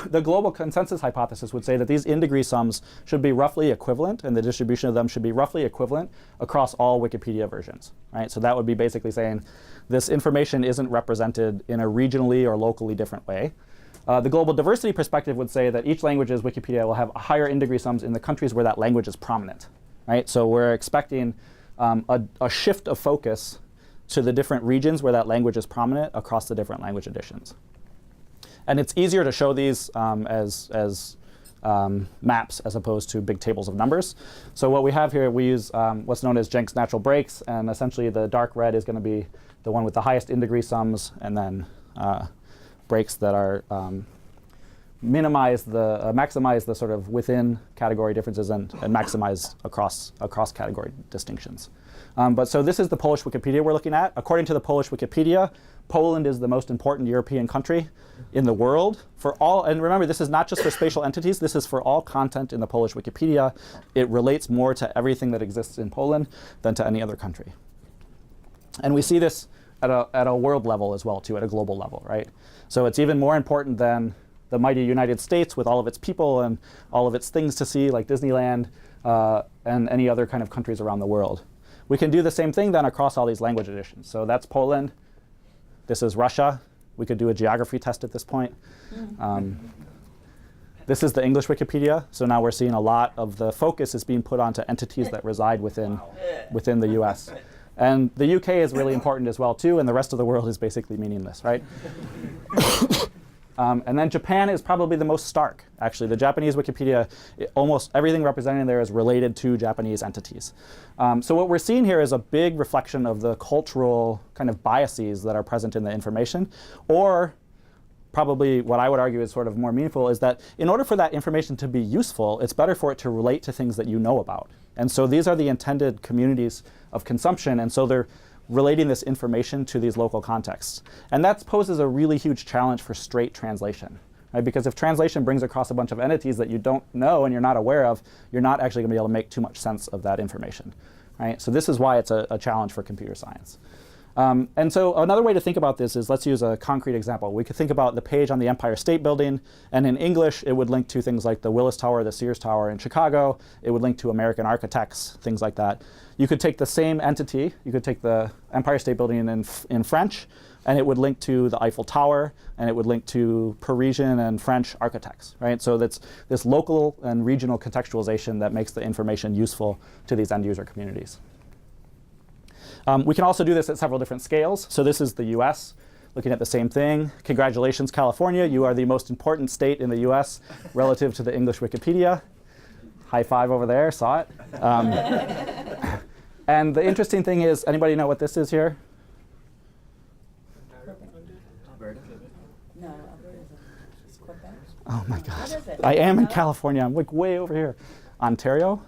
the global consensus hypothesis would say that these in-degree sums should be roughly equivalent, and the distribution of them should be roughly equivalent across all Wikipedia versions, right? So that would be basically saying this information isn't represented in a regionally or locally different way. The global diversity perspective would say that each language's Wikipedia will have higher in-degree sums in the countries where that language is prominent, right? So we're expecting a shift of focus to the different regions where that language is prominent across the different language editions. And it's easier to show these as maps as opposed to big tables of numbers. So what we have here, we use what's known as Jenks natural breaks, and essentially the dark red is going to be the one with the highest in-degree sums, and then breaks that are maximize the sort of within category differences and maximize across category distinctions. But so this is the Polish Wikipedia we're looking at. According to the Polish Wikipedia, Poland is the most important European country in the world for all, and remember, this is not just for spatial entities, this is for all content in the Polish Wikipedia. It relates more to everything that exists in Poland than to any other country. And we see this at a world level as well, too, at a global level, right? So it's even more important than the mighty United States with all of its people and all of its things to see, like Disneyland and any other kind of countries around the world. We can do the same thing then across all these language editions. So that's Poland. This is Russia. We could do a geography test at this point. This is the English Wikipedia. So now we're seeing a lot of the focus is being put onto entities that reside within the US. And the UK is really important as well, too, and the rest of the world is basically meaningless, right? And then Japan is probably the most stark, actually. The Japanese Wikipedia, almost everything represented there is related to Japanese entities. So what we're seeing here is a big reflection of the cultural kind of biases that are present in the information, or probably what I would argue is sort of more meaningful, is that in order for that information to be useful, it's better for it to relate to things that you know about. And so these are the intended communities of consumption, and so they're relating this information to these local contexts. And that poses a really huge challenge for straight translation. Right? Because if translation brings across a bunch of entities that you don't know and you're not aware of, you're not actually going to be able to make too much sense of that information. Right? So this is why it's a challenge for computer science. And so another way to think about this is, let's use a concrete example. We could think about the page on the Empire State Building, and in English it would link to things like the Willis Tower, the Sears Tower in Chicago. It would link to American architects, things like that. You could take the same entity, you could take the Empire State Building in French, and it would link to the Eiffel Tower, and it would link to Parisian and French architects, right? So that's this local and regional contextualization that makes the information useful to these end user communities. We can also do this at several different scales. So this is the US, looking at the same thing. Congratulations, California. You are the most important state in the US relative to the English Wikipedia. High five over there, saw it. And the interesting thing is, anybody know what this is here? No, it's Quebec. Oh my gosh. What is it? I am in California. I'm like way over here. Ontario?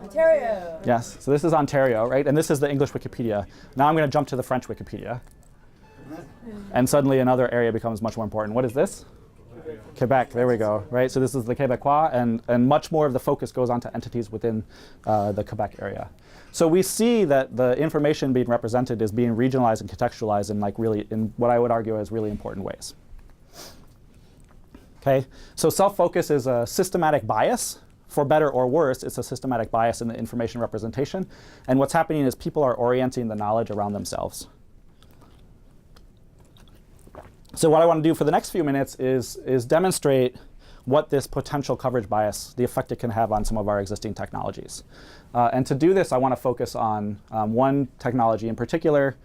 Ontario. Yes, so this is Ontario, right? And this is the English Wikipedia. Now I'm going to jump to the French Wikipedia. And suddenly another area becomes much more important. What is this? Quebec, there we go, right? So this is the Quebecois, and much more of the focus goes on to entities within the Quebec area. So we see that the information being represented is being regionalized and contextualized in what I would argue as really important ways. Okay, so self-focus is a systematic bias. For better or worse, it's a systematic bias in the information representation. And what's happening is people are orienting the knowledge around themselves. So what I want to do for the next few minutes is demonstrate what this potential coverage bias, the effect it can have on some of our existing technologies. And to do this, I want to focus on one technology in particular,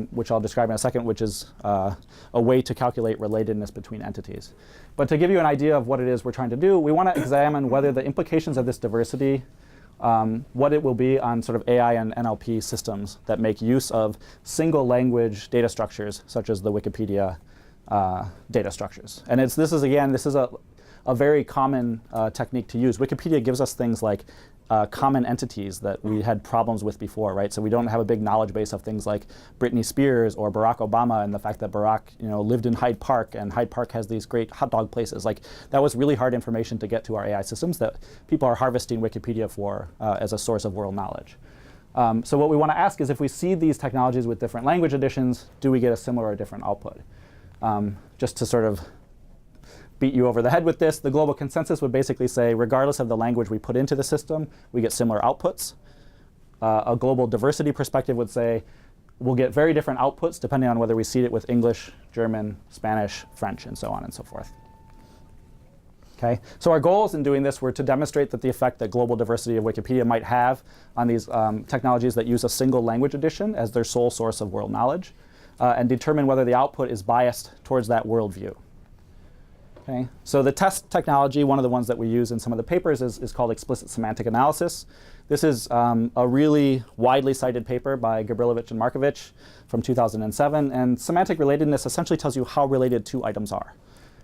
which I'll describe in a second, which is a way to calculate relatedness between entities. But to give you an idea of what it is we're trying to do, we want to examine whether the implications of this diversity, what it will be on sort of AI and NLP systems that make use of single language data structures, such as the Wikipedia data structures. And this is a very common technique to use. Wikipedia gives us things like common entities that we had problems with before, right? So we don't have a big knowledge base of things like Britney Spears or Barack Obama, and the fact that Barack, lived in Hyde Park, and Hyde Park has these great hot dog places. Like, that was really hard information to get to our AI systems that people are harvesting Wikipedia for as a source of world knowledge. So what we want to ask is, if we see these technologies with different language additions, do we get a similar or different output? Just to sort of beat you over the head with this, the global consensus would basically say, regardless of the language we put into the system, we get similar outputs. A global diversity perspective would say, we'll get very different outputs depending on whether we seed it with English, German, Spanish, French, and so on and so forth. Okay? So our goals in doing this were to demonstrate that the effect that global diversity of Wikipedia might have on these technologies that use a single language addition as their sole source of world knowledge, and determine whether the output is biased towards that worldview. Okay. So the test technology, one of the ones that we use in some of the papers, is called explicit semantic analysis. This is a really widely cited paper by Gabrilovich and Markovich from 2007. And semantic relatedness essentially tells you how related two items are.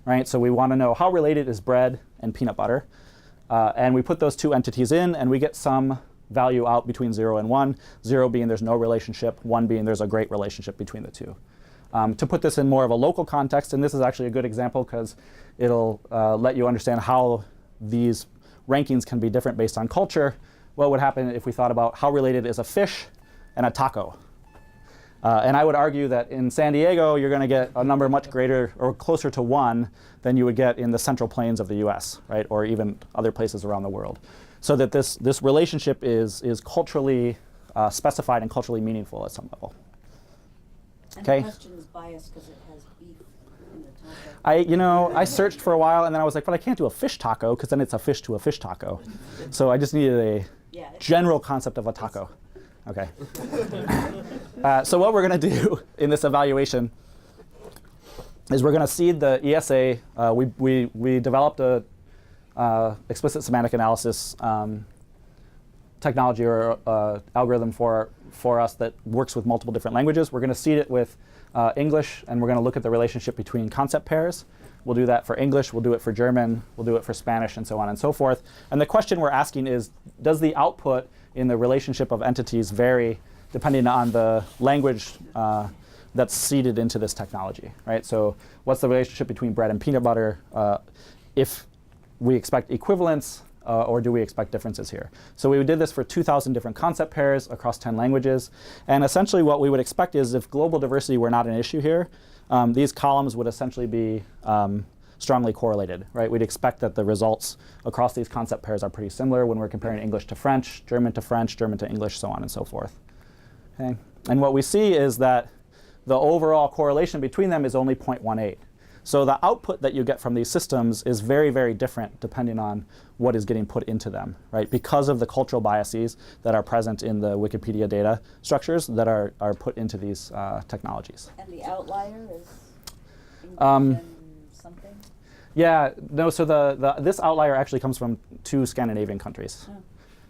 Right? So we want to know how related is bread and peanut butter. And we put those two entities in, and we get some value out between 0 and 1. 0 being there's no relationship, 1 being there's a great relationship between the two. To put this in more of a local context, and this is actually a good example because it'll let you understand how these rankings can be different based on culture. What would happen if we thought about how related is a fish and a taco? And I would argue that in San Diego, you're going to get a number much greater or closer to 1 than you would get in the Central Plains of the US, right? Or even other places around the world. So that this relationship is culturally specified and culturally meaningful at some level. And Okay. the question is biased because it has beef in the taco. I searched for a while, and then I was like, but I can't do a fish taco because then it's a fish to a fish taco. So I just needed a general concept of a taco. Okay. So what we're going to do in this evaluation is we're going to seed the ESA. We developed a explicit semantic analysis technology or algorithm for for us that works with multiple different languages. We're going to seed it with English, and we're going to look at the relationship between concept pairs. We'll do that for English, we'll do it for German, we'll do it for Spanish, and so on and so forth. And the question we're asking is, does the output in the relationship of entities vary depending on the language that's seeded into this technology, right? So what's the relationship between bread and peanut butter? If we expect equivalence, or do we expect differences here? So we did this for 2,000 different concept pairs across 10 languages. And essentially what we would expect is if global diversity were not an issue here, these columns would essentially be strongly correlated, right? We'd expect that the results across these concept pairs are pretty similar when we're comparing English to French, German to English, so on and so forth. Okay? And what we see is that the overall correlation between them is only 0.18. So the output that you get from these systems is very, very different depending on what is getting put into them, right? Because of the cultural biases that are present in the Wikipedia data structures that are put into these technologies. And the outlier is English Um, and something? Yeah, no, so this outlier actually comes from 2 Scandinavian countries, Oh.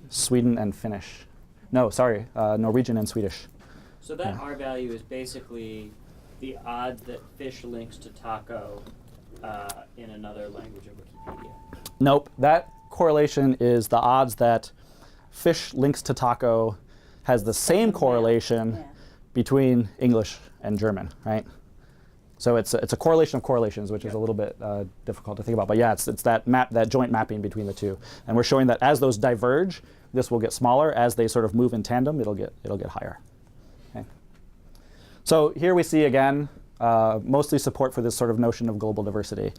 Sweden and Finnish. No, sorry, Norwegian and Swedish. So that Yeah. R value is basically the odds that fish links to taco in another language of Wikipedia. Nope, that correlation is the odds that fish links to taco has the same correlation Yeah. between English and German, right? So it's a correlation of correlations, which is a little bit difficult to think about. But yeah, it's that joint mapping between the two, and we're showing that as those diverge, this will get smaller. As they sort of move in tandem, it'll get higher. Okay. So here we see again mostly support for this sort of notion of global diversity,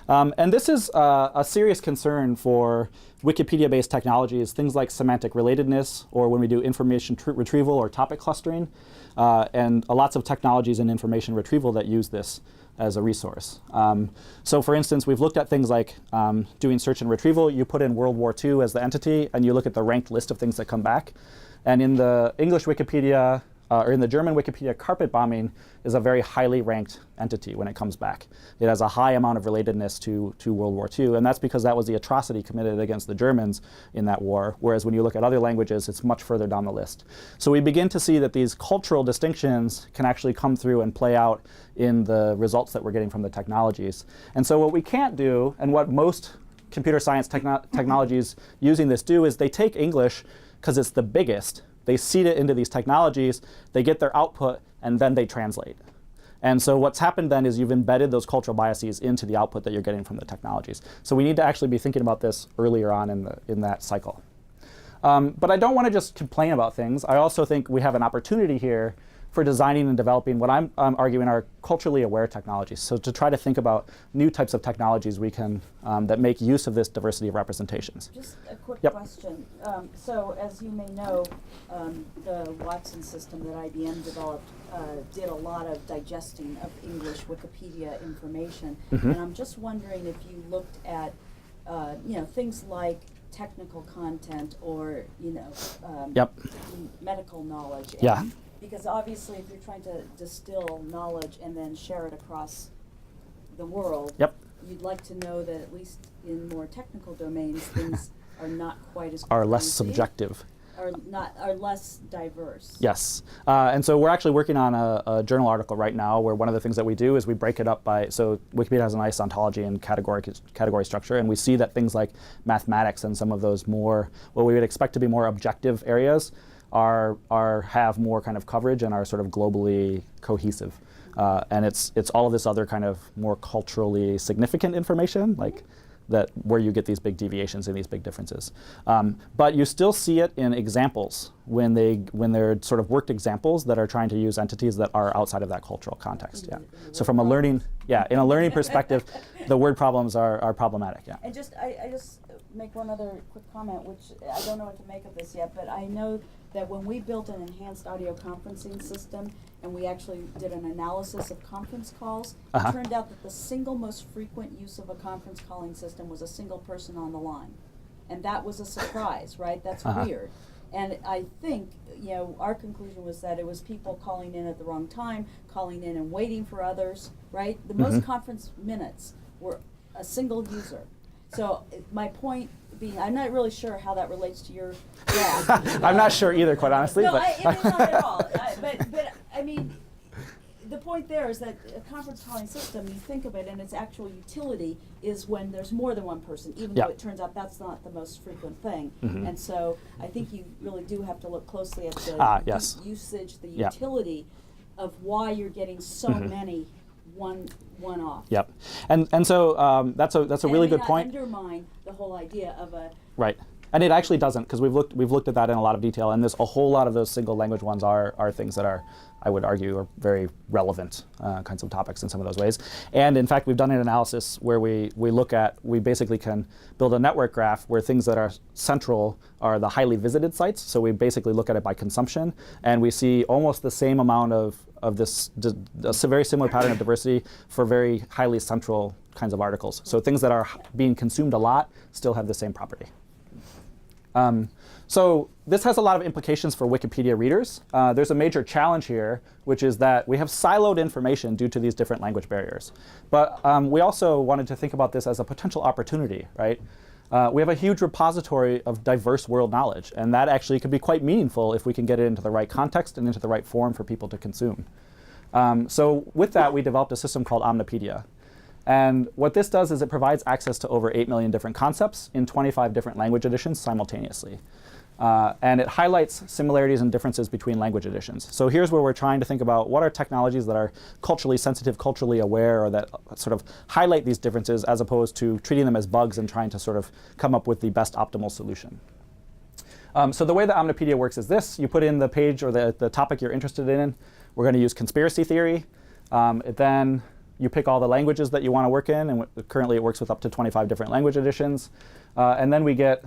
and this is a serious concern for Wikipedia-based technologies, things like semantic relatedness, or when we do information retrieval or topic clustering. And lots of technologies in information retrieval that use this as a resource. So for instance, we've looked at things like doing search and retrieval. You put in World War II as the entity, and you look at the ranked list of things that come back. And in the English Wikipedia, or in the German Wikipedia, carpet bombing is a very highly ranked entity when it comes back. It has a high amount of relatedness to World War II, and that's because that was the atrocity committed against the Germans in that war, whereas when you look at other languages, it's much further down the list. So we begin to see that these cultural distinctions can actually come through and play out in the results that we're getting from the technologies. And so what we can't do, and what most computer science technologies using this do, is they take English, because it's the biggest, they seed it into these technologies, they get their output, and then they translate. And so what's happened then is you've embedded those cultural biases into the output that you're getting from the technologies. So we need to actually be thinking about this earlier on in that cycle. But I don't want to just complain about things. I also think we have an opportunity here for designing and developing what I'm arguing are culturally aware technologies. So to try to think about new types of technologies we can that make use of this diversity of representations. Just a quick Yep. question. So as you may know, the Watson system that IBM developed did a lot of digesting of English Wikipedia information. And I'm just wondering if you looked at things like technical content or Yep. medical knowledge. Yeah. Because obviously if you're trying to distill knowledge and then share it across the world, Yep. you'd like to know that at least in more technical domains things are not quite as Are less crazy, subjective. are less diverse. Yes, and so we're actually working on a journal article right now where one of the things that we do is we break it up by, so Wikipedia has a nice ontology and category structure, and we see that things like mathematics and some of those more, what we would expect to be more objective areas have more kind of coverage and are sort of globally cohesive. And it's all of this other kind of more culturally significant information, like that where you get these big deviations and these big differences. But you still see it in examples when they're sort of worked examples that are trying to use entities that are outside of that cultural context. Yeah. So from a learning, in a learning perspective, the word problems are problematic. Yeah. And I just make one other quick comment, which I don't know what to make of this yet, but I know that when we built an enhanced audio conferencing system and we actually did an analysis of conference calls, it turned out that the single most frequent use of a conference calling system was a single person on the line. And that was a surprise, right? That's weird. And I think, our conclusion was that it was people calling in at the wrong time, calling in and waiting for others, right? The most conference minutes were a single user. So my point being, I'm not really sure how that relates to your graph. I'm not sure either, quite honestly. No, but it is not at all. But I mean, the point there is that a conference calling system, you think of it, and its actual utility is when there's more than one person, even Yeah. though it turns out that's not the most frequent thing. Mhm. And so I think you really do have to look closely at the yes. usage, the Yeah. utility of why you're getting so Mhm. many one off. Yep. And so that's a really good point. Undermine the whole idea of a Right. And it actually doesn't, because we've looked at that in a lot of detail, and there's a whole lot of those single language ones are things that are, I would argue, are very relevant kinds of topics in some of those ways. And in fact, we've done an analysis where we basically can build a network graph where things that are central are the highly visited sites. So we basically look at it by consumption, and we see almost the same amount of this, a very similar pattern of diversity for very highly central kinds of articles. So things that are being consumed a lot still have the same property. So this has a lot of implications for Wikipedia readers. There's a major challenge here, which is that we have siloed information due to these different language barriers. But we also wanted to think about this as a potential opportunity, right? We have a huge repository of diverse world knowledge, and that actually could be quite meaningful if we can get it into the right context and into the right form for people to consume. So with that, we developed a system called Amnapedia. And what this does is it provides access to over 8 million different concepts in 25 different language editions simultaneously. And it highlights similarities and differences between language editions. So here's where we're trying to think about what are technologies that are culturally sensitive, culturally aware, or that sort of highlight these differences as opposed to treating them as bugs and trying to sort of come up with the best optimal solution. So the way that Amnapedia works is this. You put in the page or the topic you're interested in. We're going to use conspiracy theory. Then you pick all the languages that you want to work in, and currently it works with up to 25 different language editions. And then we get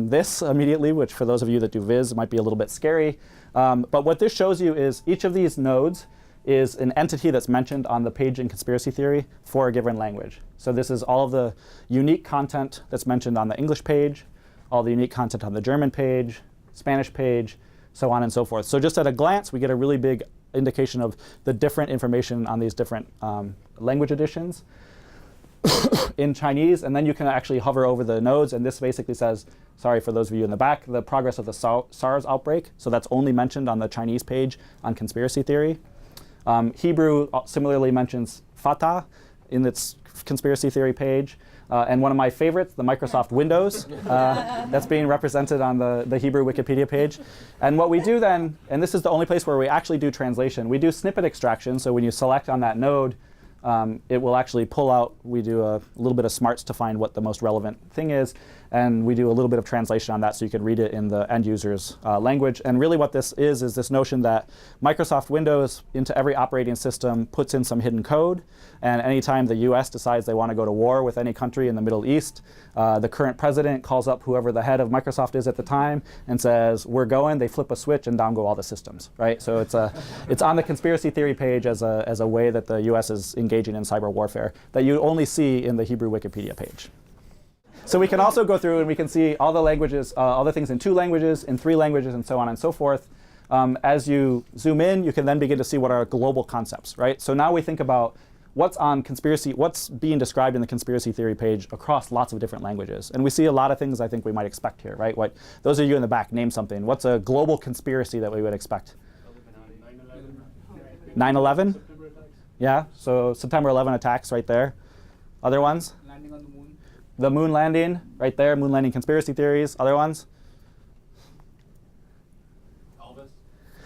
this immediately, which for those of you that do Viz might be a little bit scary. But what this shows you is each of these nodes is an entity that's mentioned on the page in conspiracy theory for a given language. So this is all of the unique content that's mentioned on the English page, all the unique content on the German page, Spanish page, so on and so forth. So just at a glance, we get a really big indication of the different information on these different language editions in Chinese, and then you can actually hover over the nodes, and this basically says, sorry for those of you in the back, the progress of the SARS outbreak. So that's only mentioned on the Chinese page on conspiracy theory. Hebrew similarly mentions Fatah in its conspiracy theory page. And one of my favorites, the Microsoft Windows, that's being represented on the Hebrew Wikipedia page. And what we do then, and this is the only place where we actually do translation, we do snippet extraction. So when you select on that node, it will actually pull out, we do a little bit of smarts to find what the most relevant thing is, and we do a little bit of translation on that so you can read it in the end user's language. And really what this is this notion that Microsoft Windows into every operating system puts in some hidden code, and anytime the US decides they want to go to war with any country in the Middle East, the current president calls up whoever the head of Microsoft is at the time and says, we're going, they flip a switch and down go all the systems, right? So it's on the conspiracy theory page as a way that the US is engaging in cyber warfare that you only see in the Hebrew Wikipedia page. So we can also go through and we can see all the languages, all the things in 2 languages, in 3 languages, and so on and so forth. As you zoom in, you can then begin to see what are global concepts, right? So now we think about what's being described in the conspiracy theory page across lots of different languages. And we see a lot of things I think we might expect here, right? Those of you in the back, name something. What's a global conspiracy that we would expect? 9/11? Yeah, so September 11 attacks right there. Other ones? Landing on the moon. The moon landing, right there, moon landing conspiracy theories. Other ones?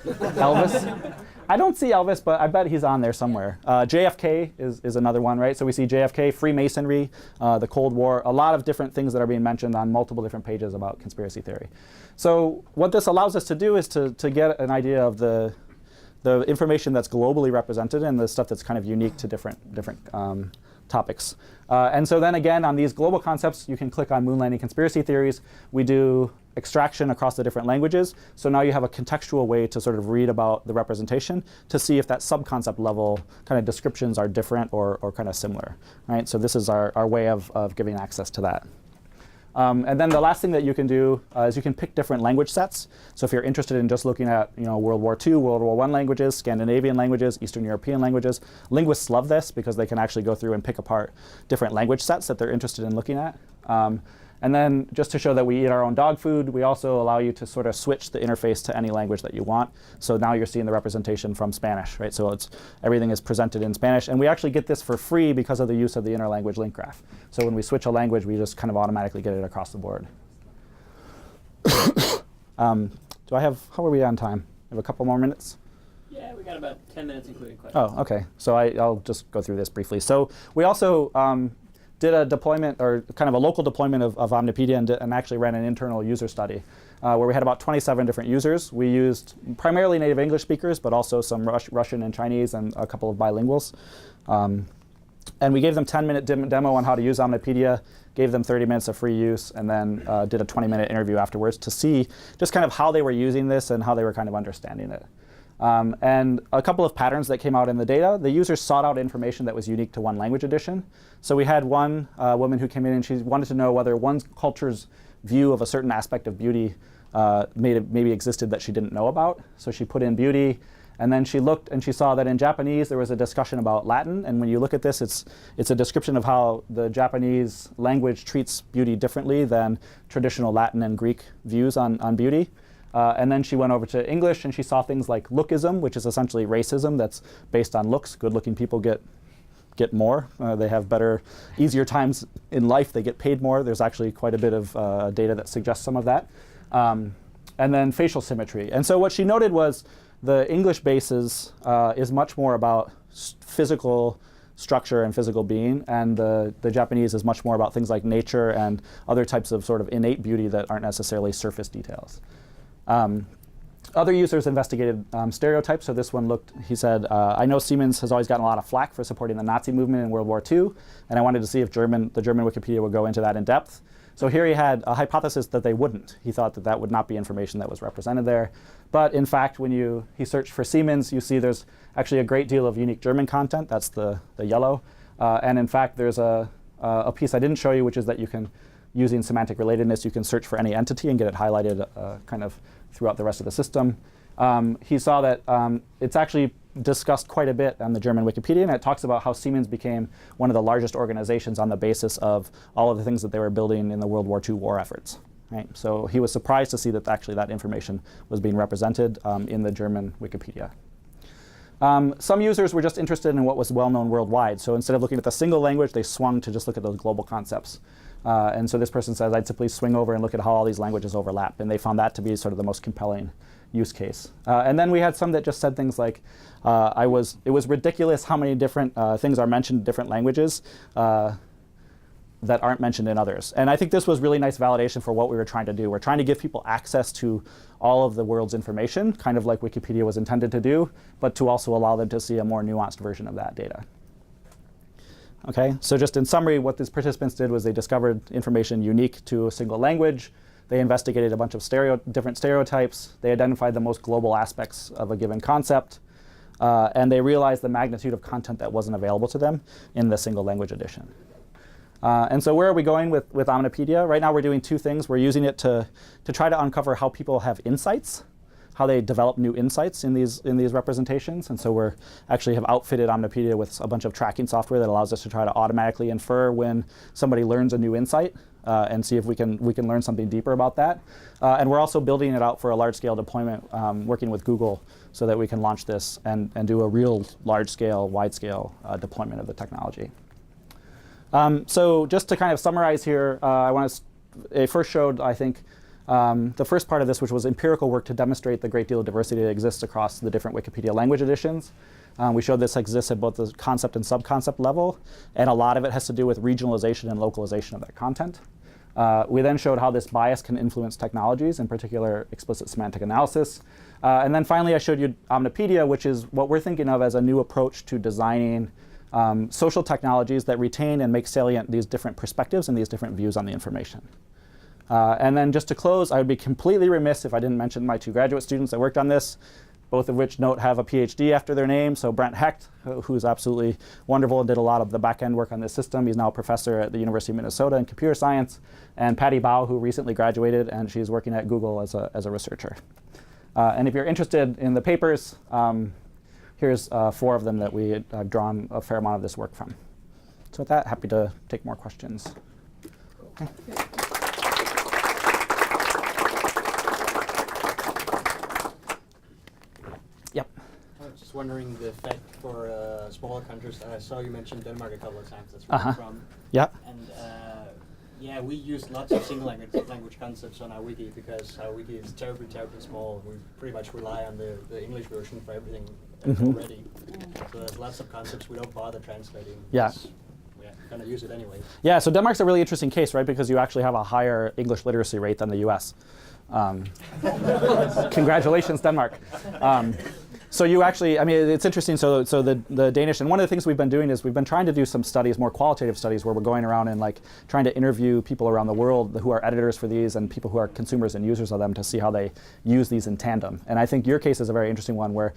Elvis? I don't see Elvis, but I bet he's on there somewhere. JFK is another one, right? So we see JFK, Freemasonry, the Cold War, a lot of different things that are being mentioned on multiple different pages about conspiracy theory. So what this allows us to do is to get an idea of the information that's globally represented and the stuff that's kind of unique to different topics. And so then again, on these global concepts, you can click on moon landing conspiracy theories. We do extraction across the different languages. So now you have a contextual way to sort of read about the representation to see if that sub-concept level kind of descriptions are different or kind of similar, right? So this is our way of giving access to that. And then the last thing that you can do is you can pick different language sets. So if you're interested in just looking at World War II, World War I languages, Scandinavian languages, Eastern European languages, linguists love this because they can actually go through and pick apart different language sets that they're interested in looking at. And then just to show that we eat our own dog food, we also allow you to sort of switch the interface to any language that you want. So now you're seeing the representation from Spanish, right? So everything is presented in Spanish. And we actually get this for free because of the use of the interlanguage link graph. So when we switch a language, we just kind of automatically get it across the board. How are we on time? I have a couple more minutes? Yeah, we got about 10 minutes, including questions. Oh, okay. So I'll just go through this briefly. So we also did a deployment, or kind of a local deployment of Amnapedia, and actually ran an internal user study where we had about 27 different users. We used primarily native English speakers, but also some Russian and Chinese and a couple of bilinguals. And we gave them 10-minute demo on how to use Amnapedia, gave them 30 minutes of free use, and then did a 20-minute interview afterwards to see just kind of how they were using this and how they were kind of understanding it. And a couple of patterns that came out in the data. The users sought out information that was unique to one language edition. So we had one woman who came in and she wanted to know whether one culture's view of a certain aspect of beauty maybe existed that she didn't know about. So she put in beauty, and then she looked and she saw that in Japanese there was a discussion about Latin. And when you look at this, it's a description of how the Japanese language treats beauty differently than traditional Latin and Greek views on beauty. And then she went over to English and she saw things like lookism, which is essentially racism that's based on looks. Good-looking people get more. They have better, easier times in life. They get paid more. There's actually quite a bit of data that suggests some of that. And then facial symmetry. And so what she noted was the English basis is much more about physical structure and physical being, and the Japanese is much more about things like nature and other types of sort of innate beauty that aren't necessarily surface details. Other users investigated stereotypes. So this one looked, he said, I know Siemens has always gotten a lot of flack for supporting the Nazi movement in World War II, and I wanted to see if the German Wikipedia would go into that in depth. So here he had a hypothesis that they wouldn't. He thought that that would not be information that was represented there. But in fact, when he searched for Siemens, you see there's actually a great deal of unique German content. That's the yellow. And in fact, there's a piece I didn't show you, which is that you can, using semantic relatedness, you can search for any entity and get it highlighted kind of throughout the rest of the system. He saw that it's actually discussed quite a bit on the German Wikipedia, and it talks about how Siemens became one of the largest organizations on the basis of all of the things that they were building in the World War II war efforts. Right? So he was surprised to see that actually that information was being represented in the German Wikipedia. Some users were just interested in what was well-known worldwide. So instead of looking at the single language, they swung to just look at those global concepts. And so this person says, I'd simply swing over and look at how all these languages overlap. And they found that to be sort of the most compelling use case. And then we had some that just said things like, it was ridiculous how many different things are mentioned in different languages that aren't mentioned in others. And I think this was really nice validation for what we were trying to do. We're trying to give people access to all of the world's information, kind of like Wikipedia was intended to do, but to also allow them to see a more nuanced version of that data. Okay, so just in summary, what these participants did was they discovered information unique to a single language. They investigated a bunch of different stereotypes. They identified the most global aspects of a given concept. And they realized the magnitude of content that wasn't available to them in the single language edition. And so where are we going with Amnapedia? Right now we're doing two things. We're using it to try to uncover how people have insights, how they develop new insights in these representations. And so we actually have outfitted Amnapedia with a bunch of tracking software that allows us to try to automatically infer when somebody learns a new insight and see if we can learn something deeper about that. And we're also building it out for a large-scale deployment, working with Google so that we can launch this and do a real large-scale, wide-scale deployment of the technology. So just to kind of summarize here, I first showed, I think, the first part of this, which was empirical work to demonstrate the great deal of diversity that exists across the different Wikipedia language editions. We showed this exists at both the concept and sub-concept level, and a lot of it has to do with regionalization and localization of that content. We then showed how this bias can influence technologies, in particular explicit semantic analysis. And then finally I showed you Amnapedia, which is what we're thinking of as a new approach to designing social technologies that retain and make salient these different perspectives and these different views on the information. And then just to close, I would be completely remiss if I didn't mention my two graduate students that worked on this, both of which have a PhD after their name. So Brent Hecht, who's absolutely wonderful and did a lot of the back-end work on this system. He's now a professor at the University of Minnesota in computer science. And Patty Bao, who recently graduated, and she's working at Google as a researcher. And if you're interested in the papers, here's 4 of them that I've drawn a fair amount of this work from. So with that, happy to take more questions. Okay. I was just wondering the effect for smaller countries. I saw you mentioned Denmark a couple of times. That's where I'm from. Yeah. And yeah, we use lots of single language concepts on our wiki because our wiki is terribly small. We pretty much rely on the English version for everything already. So there's lots of concepts we don't bother translating. Yeah. We're going to use it anyway. Yeah, so Denmark's a really interesting case, right? Because you actually have a higher English literacy rate than the US. Congratulations, Denmark. So you actually, I mean, it's interesting. So the Danish, and one of the things we've been doing is we've been trying to do some studies, more qualitative studies, where we're going around and like trying to interview people around the world who are editors for these and people who are consumers and users of them to see how they use these in tandem. And I think your case is a very interesting one where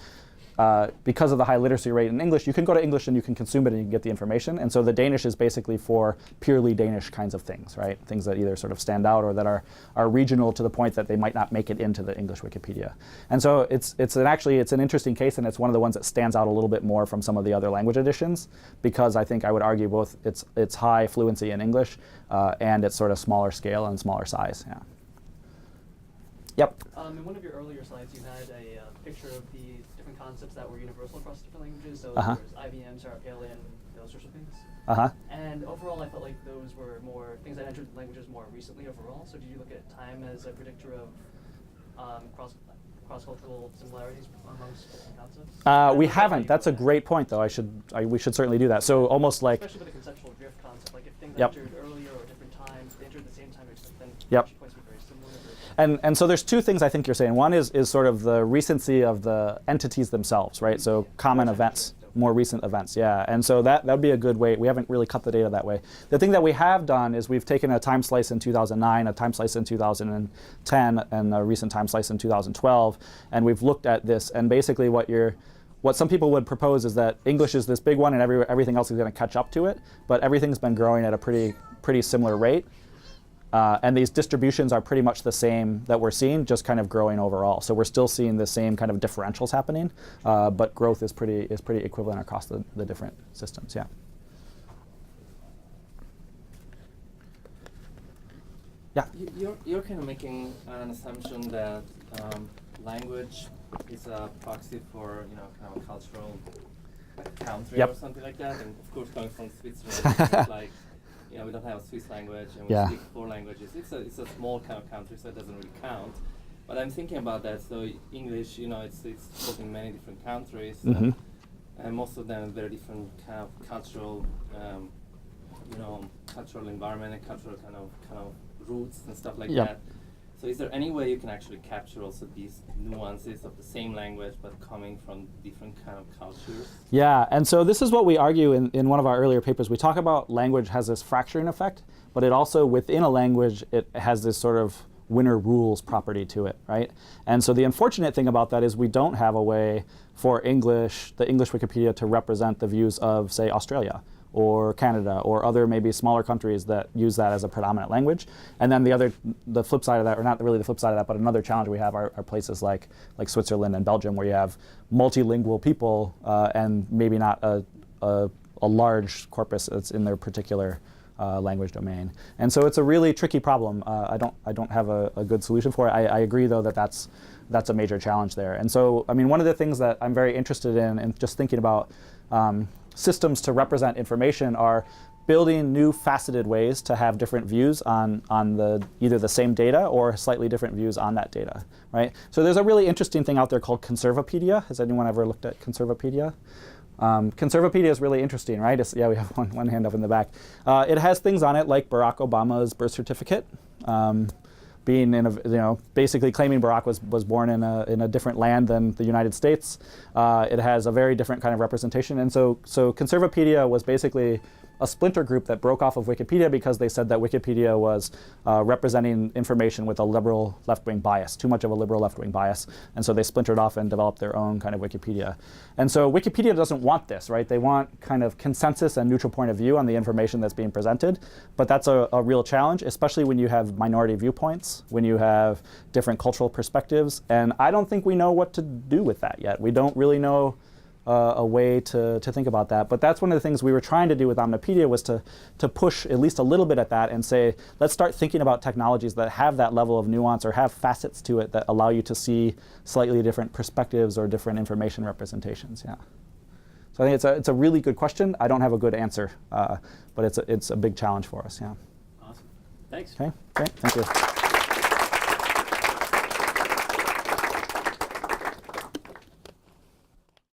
because of the high literacy rate in English, you can go to English and you can consume it and you can get the information. And so the Danish is basically for purely Danish kinds of things, right? Things that either sort of stand out or that are regional to the point that they might not make it into the English Wikipedia. And so it's an interesting case, and it's one of the ones that stands out a little bit more from some of the other language editions, because I think I would argue both it's high fluency in English and it's sort of smaller scale and smaller size. Yeah. Yep. In one of your earlier slides, you had a picture of the different concepts that were universal across different languages. So Uh-huh. there's IBM, Sarapalian, those sorts of things. Uh-huh. And overall, I felt like those were more things that entered languages more recently overall. So did you look at time as a predictor of cross-cultural similarities amongst different concepts? We haven't. That's a great point, though. We should certainly do that. So almost like. Especially with the conceptual drift concept, like if things Yep. entered earlier or different times, they entered at the same time, then Yep. points would be very similar. And so there's two things I think you're saying. One is sort of the recency of the entities themselves, right? So common events, more recent events, yeah. And so that would be a good way. We haven't really cut the data that way. The thing that we have done is we've taken a time slice in 2009, a time slice in 2010, and a recent time slice in 2012, and we've looked at this. And basically what some people would propose is that English is this big one and everything else is going to catch up to it, but everything's been growing at a pretty similar rate. And these distributions are pretty much the same that we're seeing, just kind of growing overall. So we're still seeing the same kind of differentials happening, but growth is pretty equivalent across the different systems. Yeah. Yeah. You're kind of making an assumption that language is a proxy for kind of a cultural country Yep. or something like that. And of course, coming from Switzerland, it's like. We don't have a Swiss language, and we Yeah. speak 4 languages. It's a small kind of country, so it doesn't really count. But I'm thinking about that. So English, it's spoken in many different countries, Mm-hmm. and most of them have very different kind of cultural, cultural environment and cultural kind of roots and stuff like Yep. that. So is there any way you can actually capture also these nuances of the same language but coming from different kind of cultures? Yeah, and so this is what we argue in one of our earlier papers. We talk about language has this fracturing effect, but it also, within a language, it has this sort of winner rules property to it, right? And so the unfortunate thing about that is we don't have a way for the English Wikipedia to represent the views of, say, Australia or Canada or other maybe smaller countries that use that as a predominant language. And then the flip side of that, or not really the flip side of that, but another challenge we have are places like Switzerland and Belgium, where you have multilingual people and maybe not a large corpus that's in their particular language domain. And so it's a really tricky problem. I don't have a good solution for it. I agree, though, that's a major challenge there. And so, I mean, one of the things that I'm very interested in and just thinking about systems to represent information are building new faceted ways to have different views on either the same data or slightly different views on that data, right? So there's a really interesting thing out there called Conservapedia. Has anyone ever looked at Conservapedia? Conservapedia is really interesting, right? We have one hand up in the back. It has things on it like Barack Obama's birth certificate, being basically claiming Barack was born in a different land than the United States. It has a very different kind of representation, and so Conservapedia was basically a splinter group that broke off of Wikipedia because they said that Wikipedia was representing information with a liberal left-wing bias, too much of a liberal left-wing bias, and so they splintered off and developed their own kind of Wikipedia. And so Wikipedia doesn't want this, right? They want kind of consensus and neutral point of view on the information that's being presented, but that's a real challenge, especially when you have minority viewpoints, when you have different cultural perspectives, and I don't think we know what to do with that yet. We don't really know a way to think about that. But that's one of the things we were trying to do with Amnapedia, was to push at least a little bit at that and say, let's start thinking about technologies that have that level of nuance or have facets to it that allow you to see slightly different perspectives or different information representations. Yeah. So I think it's a really good question. I don't have a good answer, but it's a big challenge for us. Yeah. Awesome. Thanks. Okay. Great. Thank you.